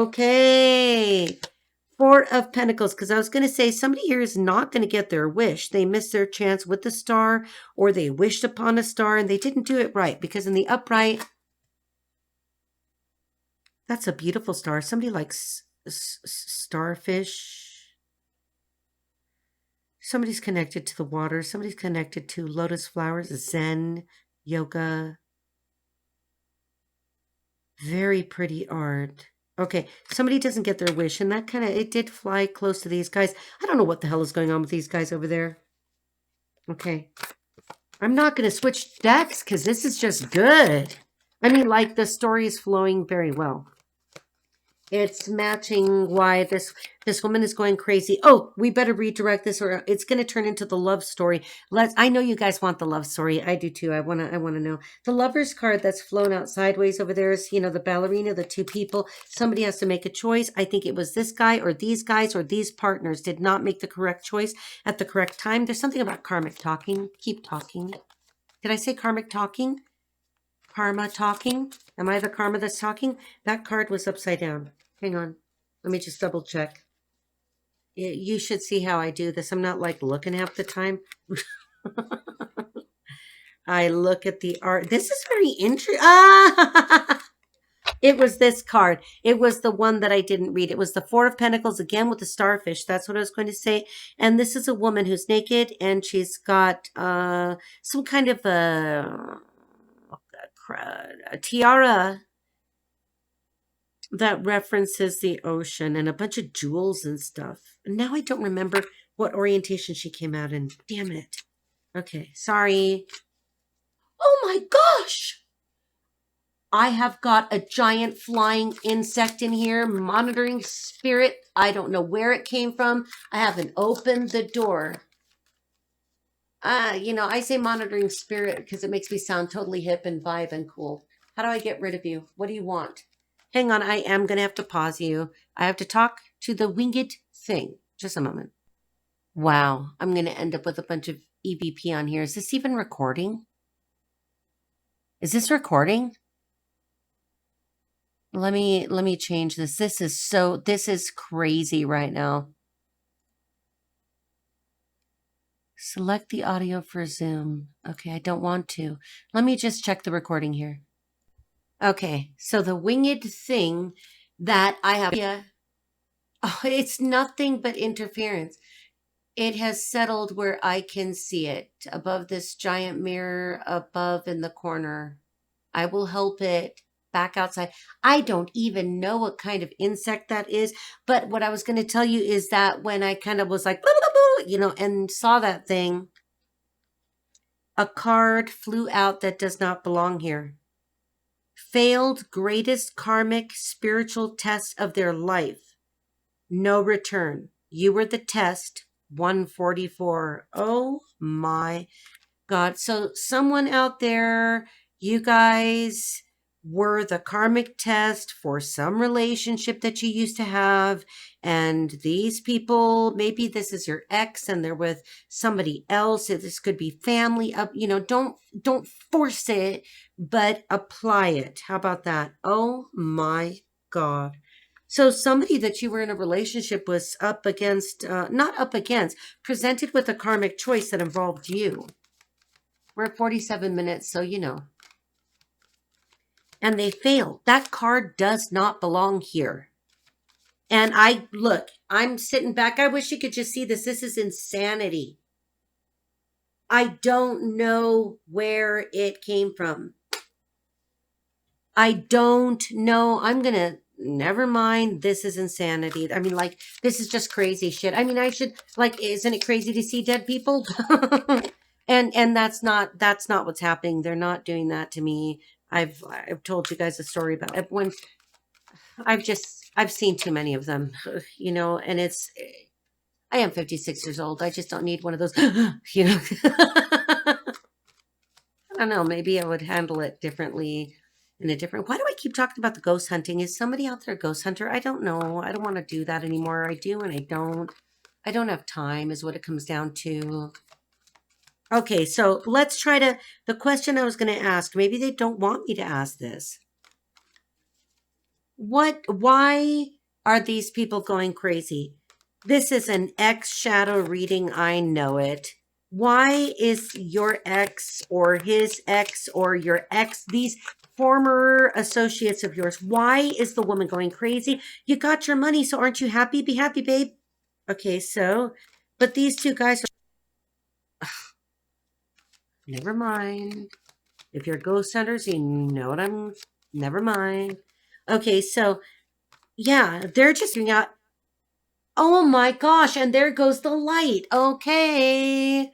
Okay. Four of Pentacles, because I was going to say somebody here is not going to get their wish. They missed their chance with the star, or they wished upon a star and they didn't do it right, because in the upright, that's a beautiful star. Somebody likes starfish. Somebody's connected to the water. Somebody's connected to lotus flowers, Zen, yoga. Very pretty art. Okay, somebody doesn't get their wish, and that kind of, it did fly close to these guys. I don't know what the hell is going on with these guys over there. Okay. I'm not going to switch decks because this is just good. I mean, like, the story is flowing very well. It's matching why this woman is going crazy. Oh, we better redirect this, or it's going to turn into the love story. I know you guys want the love story. I do too. I want to know. The Lover's card that's flown out sideways over there is, you know, the ballerina, the two people. Somebody has to make a choice. I think it was this guy or these guys or these partners did not make the correct choice at the correct time. There's something about karmic talking. Keep talking. Did I say karmic talking? Karma talking? Am I the karma that's talking? That card was upside down. Hang on. Let me just double check. You should see how I do this. I'm not like looking half the time. I look at the art. This is very interesting. Ah! It was this card. It was the one that I didn't read. It was the Four of Pentacles again with the starfish. That's what I was going to say. And this is a woman who's naked and she's got some kind of a tiara that references the ocean and a bunch of jewels and stuff. And now I don't remember what orientation she came out in. Damn it. Okay, sorry. Oh my gosh! I have got a giant flying insect in here, monitoring spirit. I don't know where it came from. I haven't opened the door. You know, I say monitoring spirit because it makes me sound totally hip and vibe and cool. How do I get rid of you? What do you want? Hang on, I am going to have to pause you. I have to talk to the winged thing. Just a moment. Wow, I'm going to end up with a bunch of EVP on here. Is this even recording? Is this recording? Let me change this. This is crazy right now. Select the audio for Zoom. Okay, I don't want to. Let me just check the recording here. Okay, so the winged thing that I have, it's nothing but interference. It has settled where I can see it above this giant mirror above in the corner. I will help it back outside. I don't even know what kind of insect that is, but what I was going to tell you is that when I kind of was like, blah, blah, blah, you know, and saw that thing, a card flew out that does not belong here. Failed greatest karmic spiritual test of their life. No return. You were the test. 144. Oh my God. So someone out there, you guys were the karmic test for some relationship that you used to have. And these people, maybe this is your ex and they're with somebody else. This could be family up, you know, don't force it, but apply it. How about that? Oh my God. So somebody that you were in a relationship was up against, not up against, presented with a karmic choice that involved you. We're at 47 minutes, so you know. And they failed. That card does not belong here. And I'm sitting back. I wish you could just see this. This is insanity. I don't know where it came from. I don't know. Never mind. This is insanity. I mean, like, this is just crazy shit. I mean, isn't it crazy to see dead people? and that's not what's happening. They're not doing that to me. I've told you guys a story about it. When I've seen too many of them, you know, and I am 56 years old. I just don't need one of those, you know. I don't know. Maybe I would handle it differently. Why do I keep talking about the ghost hunting? Is somebody out there a ghost hunter? I don't know. I don't want to do that anymore. I do and I don't. I don't have time is what it comes down to. Okay, so let's try the question I was going to ask. Maybe they don't want me to ask this. Why are these people going crazy? This is an ex shadow reading. I know it. Why is your ex or his ex or your ex, these former associates of yours, why is the woman going crazy? You got your money, so aren't you happy? Be happy, babe. Okay, so, but these two guys are, never mind. If you're ghost hunters, you know what I'm, never mind. Okay, so, yeah, they're just not, oh my gosh, and there goes the light. Okay.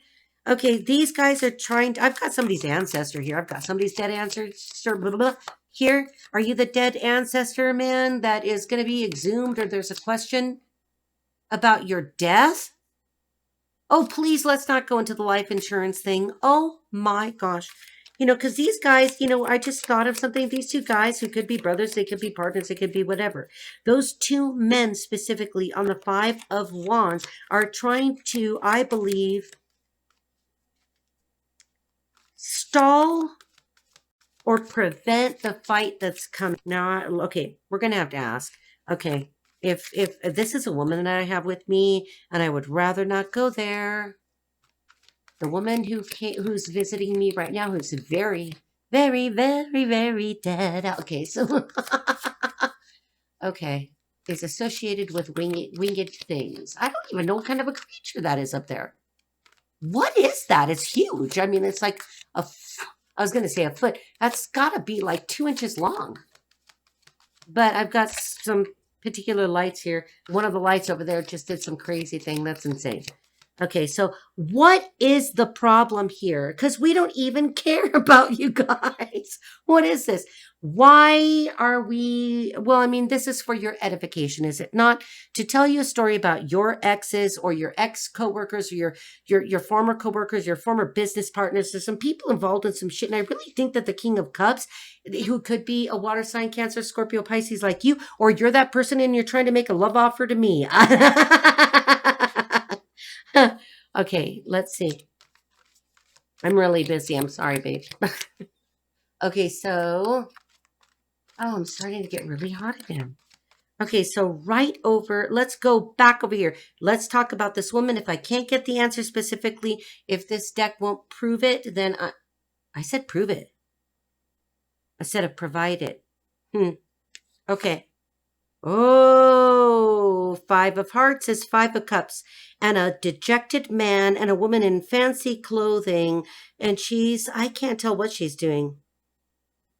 Okay, these guys are trying to, I've got somebody's ancestor here. I've got somebody's dead ancestor, blah, blah, blah. Here. Are you the dead ancestor, man, that is going to be exhumed, or there's a question about your death? Oh, please, let's not go into the life insurance thing. Oh my gosh. Because these guys, I just thought of something. These two guys who could be brothers, they could be partners, they could be whatever. Those two men specifically on the Five of Wands are trying to, I believe, stall or prevent the fight that's coming. Now, okay, we're going to have to ask. Okay, if this is a woman that I have with me and I would rather not go there. The woman who's visiting me right now, who's very, very, very, very dead. Okay, so okay, is associated with winged things. I don't even know what kind of a creature that is up there. What is that? It's huge. I mean, it's like I was going to say a foot. That's got to be like 2 inches long. But I've got some particular lights here. One of the lights over there just did some crazy thing. That's insane. Okay, so what is the problem here? Because we don't even care about you guys. What is this? Why are we... Well, I mean, this is for your edification, is it not? To tell you a story about your exes or your ex-coworkers or your former coworkers, your former business partners. There's some people involved in some shit, and I really think that the King of Cups, who could be a water sign, Cancer, Scorpio, Pisces like you, or you're that person and you're trying to make a love offer to me. Okay, let's see. I'm really busy. I'm sorry, babe. Okay, so... Oh, I'm starting to get really hot again. Okay, so right over... Let's go back over here. Let's talk about this woman. If I can't get the answer specifically, if this deck won't prove it, then I said prove it. Instead of provide it. Okay. Oh, Five of Hearts is Five of Cups, and a dejected man and a woman in fancy clothing, and I can't tell what she's doing.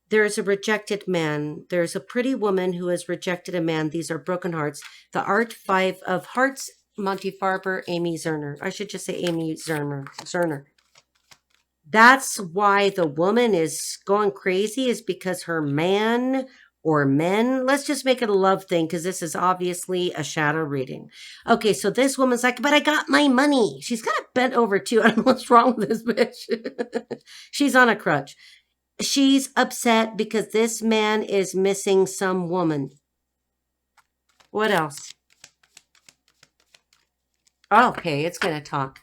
There's a rejected man. There's a pretty woman who has rejected a man. These are broken hearts. The art Five of Hearts, Monty Farber, Amy Zerner. I should just say Amy Zerner. That's why the woman is going crazy, is because her man or men, let's just make it a love thing, because this is obviously a shadow reading. Okay, so this woman's like, but I got my money. She's kind of bent over too. I don't know what's wrong with this bitch. She's on a crutch. She's upset because this man is missing some woman. What else? Okay, it's going to talk.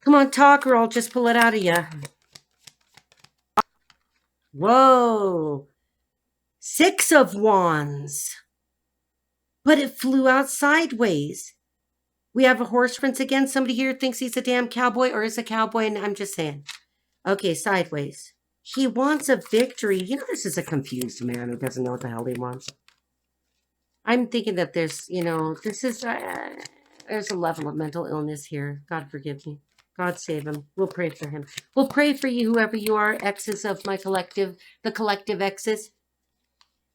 Come on, talk, or I'll just pull it out of you. Whoa. Six of Wands. But it flew out sideways. We have a horse prince again. Somebody here thinks he's a damn cowboy or is a cowboy, and I'm just saying. Okay, sideways. He wants a victory. This is a confused man who doesn't know what the hell he wants. I'm thinking that there's, this is, there's a level of mental illness here. God forgive me. God save him. We'll pray for him. We'll pray for you, whoever you are, exes of my collective, the collective exes.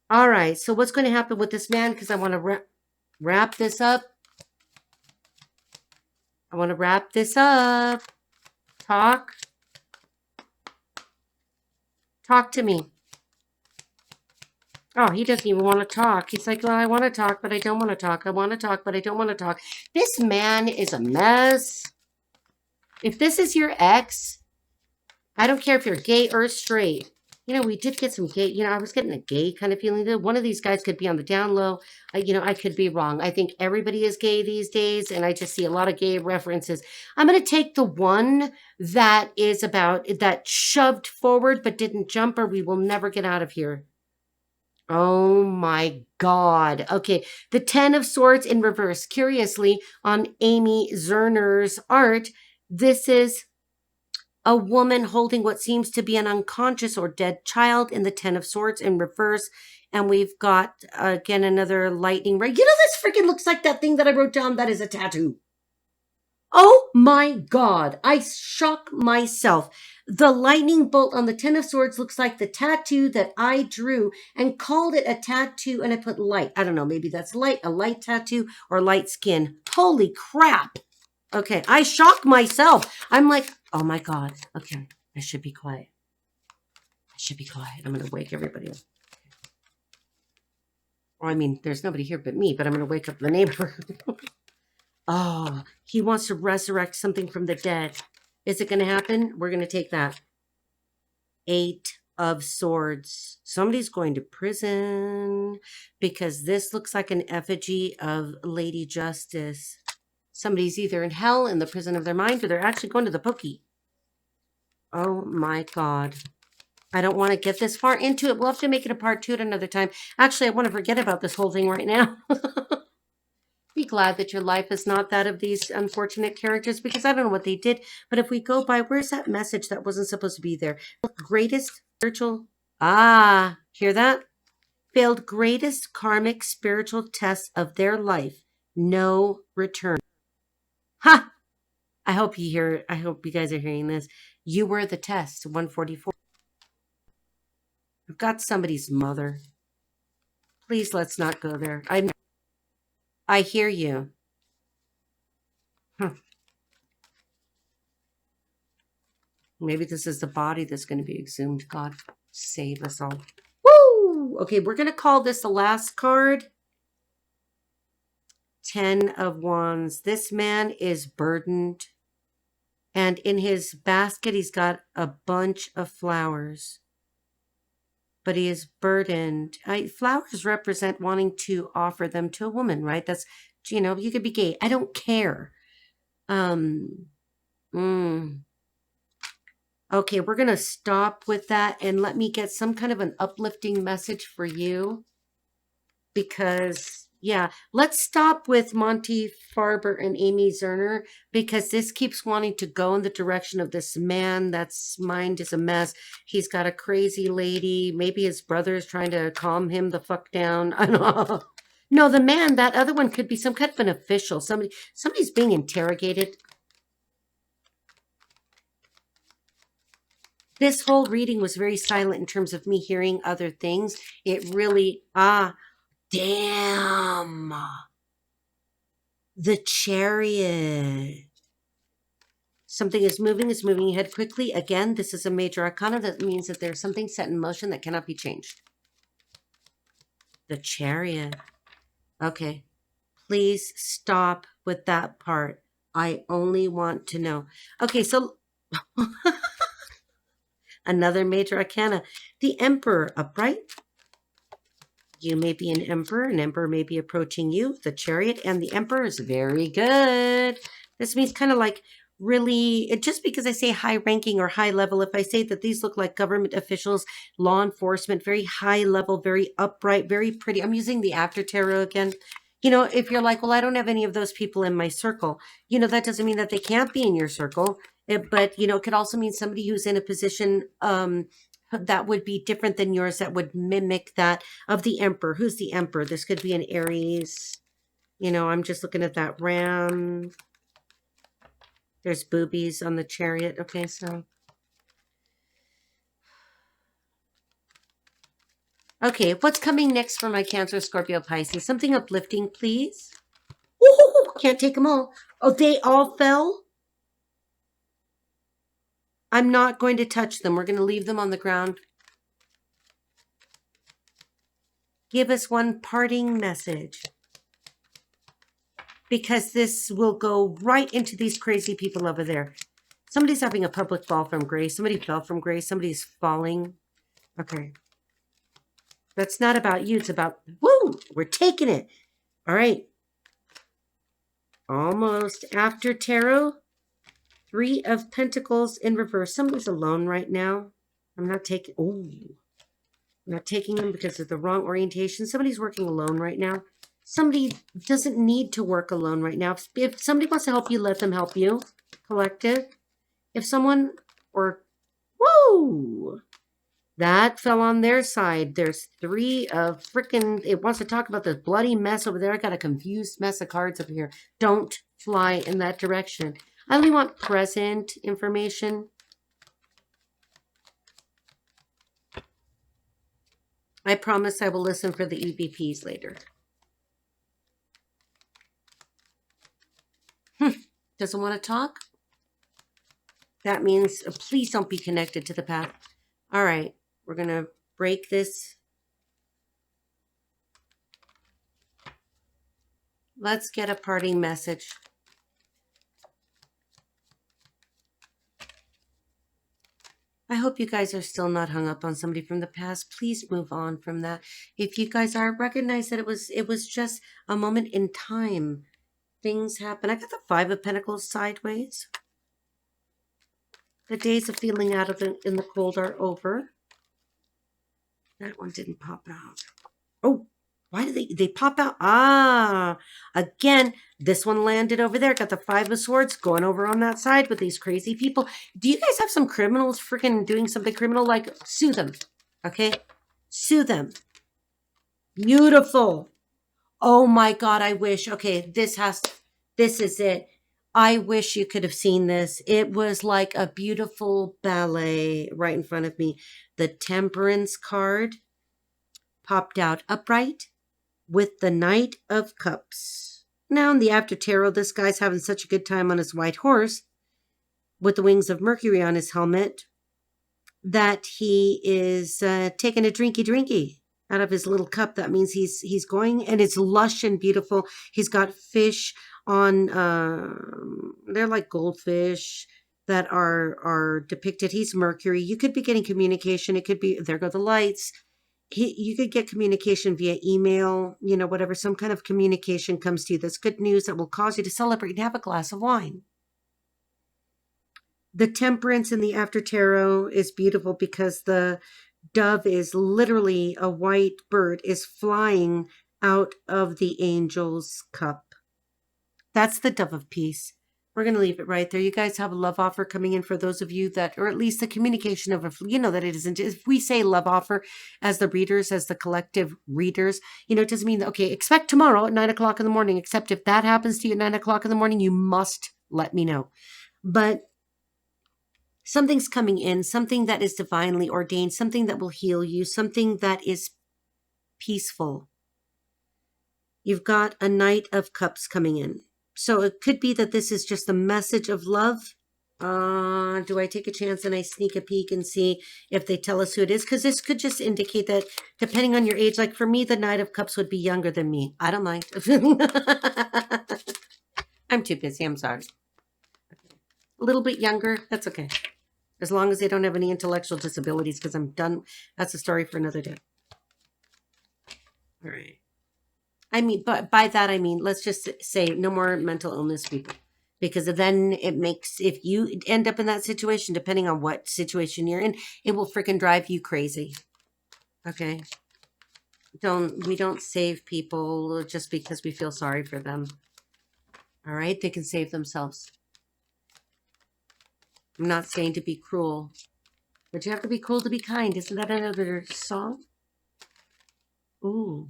All right, so what's going to happen with this man? Because I want to wrap this up. I want to wrap this up. Talk. Talk to me. Oh, he doesn't even want to talk. He's like, well, I want to talk, but I don't want to talk. I want to talk, but I don't want to talk. This man is a mess. If this is your ex, I don't care if you're gay or straight. We did get some gay, I was getting a gay kind of feeling. One of these guys could be on the down low. I could be wrong. I think everybody is gay these days, and I just see a lot of gay references. I'm going to take the one that is about, that shoved forward but didn't jump, or we will never get out of here. Oh my God. Okay. The 10 of Swords in reverse. Curiously, on Amy Zerner's art, this is a woman holding what seems to be an unconscious or dead child in the 10 of Swords in reverse. And we've got, again, another lightning ray. You know, this freaking looks like that thing that I wrote down that is a tattoo. Oh my God. I shock myself. The lightning bolt on the 10 of Swords looks like the tattoo that I drew and called it a tattoo, and I put light. I don't know. Maybe that's light, a light tattoo or light skin. Holy crap. Okay. I shock myself. I'm like, oh my God. Okay. I should be quiet. I should be quiet. I'm going to wake everybody up. Well, I mean, there's nobody here but me, but I'm going to wake up the neighborhood. Oh, he wants to resurrect something from the dead. Is it going to happen? We're going to take that. 8 of Swords. Somebody's going to prison because this looks like an effigy of Lady Justice. Somebody's either in hell in the prison of their mind or they're actually going to the pokey. Oh my God. I don't want to get this far into it. We'll have to make it a part 2 at another time. Actually, I want to forget about this whole thing right now. Be glad that your life is not that of these unfortunate characters because I don't know what they did. But if we go by, where's that message that wasn't supposed to be there? Greatest spiritual. Ah, hear that? Failed greatest karmic spiritual test of their life. No return. Ha! I hope you guys are hearing this. You were the test. 144. I've got somebody's mother. Please let's not go there. I hear you. Maybe this is the body that's going to be exhumed. God save us all. Woo! Okay, we're going to call this the last card. 10 of Wands. This man is burdened. And in his basket, he's got a bunch of flowers. But he is burdened. Flowers represent wanting to offer them to a woman, right? That's, you know, you could be gay. I don't care. Okay, we're going to stop with that and let me get some kind of an uplifting message for you. Because, yeah, let's stop with Monty Farber and Amy Zerner because this keeps wanting to go in the direction of this man that's mind is a mess. He's got a crazy lady. Maybe his brother is trying to calm him the fuck down. I don't know. No, the man, that other one could be some kind of an official. Somebody's being interrogated. This whole reading was very silent in terms of me hearing other things. It really, damn. The Chariot. Something is moving ahead quickly. Again, this is a major arcana. That means that there's something set in motion that cannot be changed. The Chariot. Okay. Please stop with that part. I only want to know. Okay, so another major arcana. The Emperor upright. You may be an emperor. An emperor may be approaching you. The Chariot and the Emperor is very good. This means kind of like really, just because I say high ranking or high level, if I say that these look like government officials, law enforcement, very high level, very upright, very pretty. I'm using the after tarot again. You know, if you're like, well, I don't have any of those people in my circle, you know, that doesn't mean that they can't be in your circle. But, you know, it could also mean somebody who's in a position that would be different than yours, that would mimic that of the Emperor. Who's the Emperor? This could be an Aries. You know, I'm just looking at that ram. There's boobies on the Chariot. Okay, so. Okay, what's coming next for my Cancer, Scorpio, Pisces? Something uplifting, please. Ooh, can't take them all. Oh, they all fell? I'm not going to touch them. We're going to leave them on the ground. Give us one parting message. Because this will go right into these crazy people over there. Somebody's having a public fall from grace. Somebody fell from grace. Somebody's falling. Okay. That's not about you. It's about, woo, we're taking it. All right. Almost after tarot. 3 of Pentacles in reverse. Somebody's alone right now. I'm not taking, ooh. I'm not taking them because of the wrong orientation. Somebody's working alone right now. Somebody doesn't need to work alone right now. If somebody wants to help you, let them help you. Collective. If someone, or, whoa, that fell on their side. There's 3 of freaking, it wants to talk about this bloody mess over there. I got a confused mess of cards over here. Don't fly in that direction. I only want present information. I promise I will listen for the EVPs later. Doesn't want to talk? That means please don't be connected to the path. All right. We're going to break this. Let's get a parting message. I hope you guys are still not hung up on somebody from the past. Please move on from that. If you guys are, recognize that it was just a moment in time. Things happen. I got the 5 of Pentacles sideways. The days of feeling out of it in the cold are over. That one didn't pop out. Oh, why did they pop out? Ah, again, this one landed over there. Got the 5 of Swords going over on that side with these crazy people. Do you guys have some criminals freaking doing something criminal? Like, sue them. Okay? Sue them. Beautiful. Oh my God, I wish. Okay, this is it. I wish you could have seen this. It was like a beautiful ballet right in front of me. The Temperance card popped out upright with the Knight of Cups. Now in the After Tarot, this guy's having such a good time on his white horse with the wings of Mercury on his helmet that he is taking a drinky out of his little cup. That means he's going, and it's lush and beautiful. He's got fish on, they're like goldfish that are depicted. He's Mercury. You could be getting communication. It could be, there go the lights. You could get communication via email, you know, whatever, some kind of communication comes to you. That's good news that will cause you to celebrate and have a glass of wine. The Temperance in the After Tarot is beautiful because the dove is literally a white bird is flying out of the angel's cup. That's the dove of peace. We're going to leave it right there. You guys have a love offer coming in for those of you that, or at least the communication of, you know, that it isn't. If we say love offer as the readers, as the collective readers, you know, it doesn't mean that, okay, expect tomorrow at 9 o'clock in the morning, except if that happens to you at 9 o'clock in the morning, you must let me know. But something's coming in, something that is divinely ordained, something that will heal you, something that is peaceful. You've got a Knight of Cups coming in. So it could be that this is just a message of love. Do I take a chance and I sneak a peek and see if they tell us who it is? Because this could just indicate that depending on your age, like for me, the Knight of Cups would be younger than me. I don't mind. I'm too busy. I'm sorry. A little bit younger. That's okay. As long as they don't have any intellectual disabilities, because I'm done. That's a story for another day. All right. I mean, but by that, I mean, let's just say no more mental illness people. Because then it makes, if you end up in that situation, depending on what situation you're in, it will freaking drive you crazy. Okay? We don't save people just because we feel sorry for them. All right? They can save themselves. I'm not saying to be cruel, but you have to be cruel to be kind. Isn't that another song? Ooh.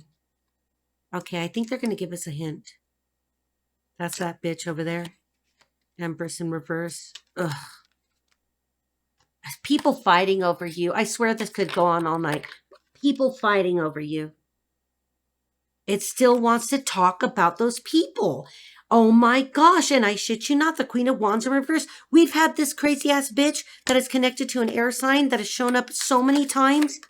Okay, I think they're going to give us a hint. That's that bitch over there. Empress in reverse. Ugh. People fighting over you. I swear this could go on all night. People fighting over you. It still wants to talk about those people. Oh my gosh, and I shit you not, the Queen of Wands in reverse. We've had this crazy ass bitch that is connected to an air sign that has shown up so many times.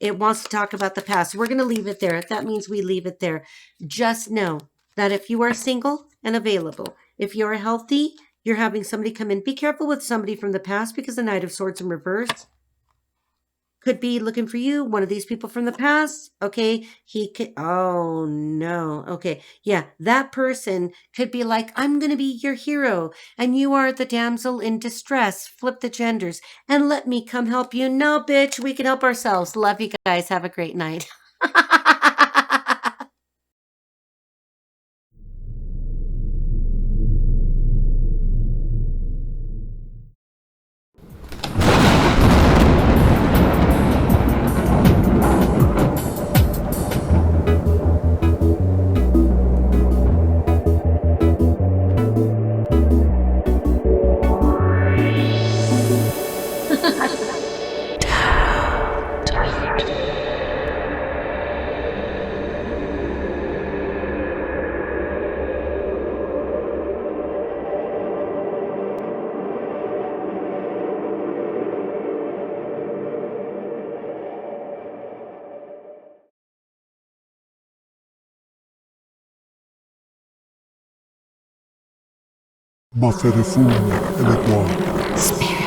It wants to talk about the past. We're going to leave it there. That means we leave it there. Just know that if you are single and available, if you're healthy, you're having somebody come in. Be careful with somebody from the past because the Knight of Swords in reverse could be looking for you. One of these people from the past. Okay. He could, oh no. Okay. Yeah. That person could be like, I'm going to be your hero and you are the damsel in distress. Flip the genders and let me come help you. No, bitch. We can help ourselves. Love you guys. Have a great night. Ma fede fulmine e le tue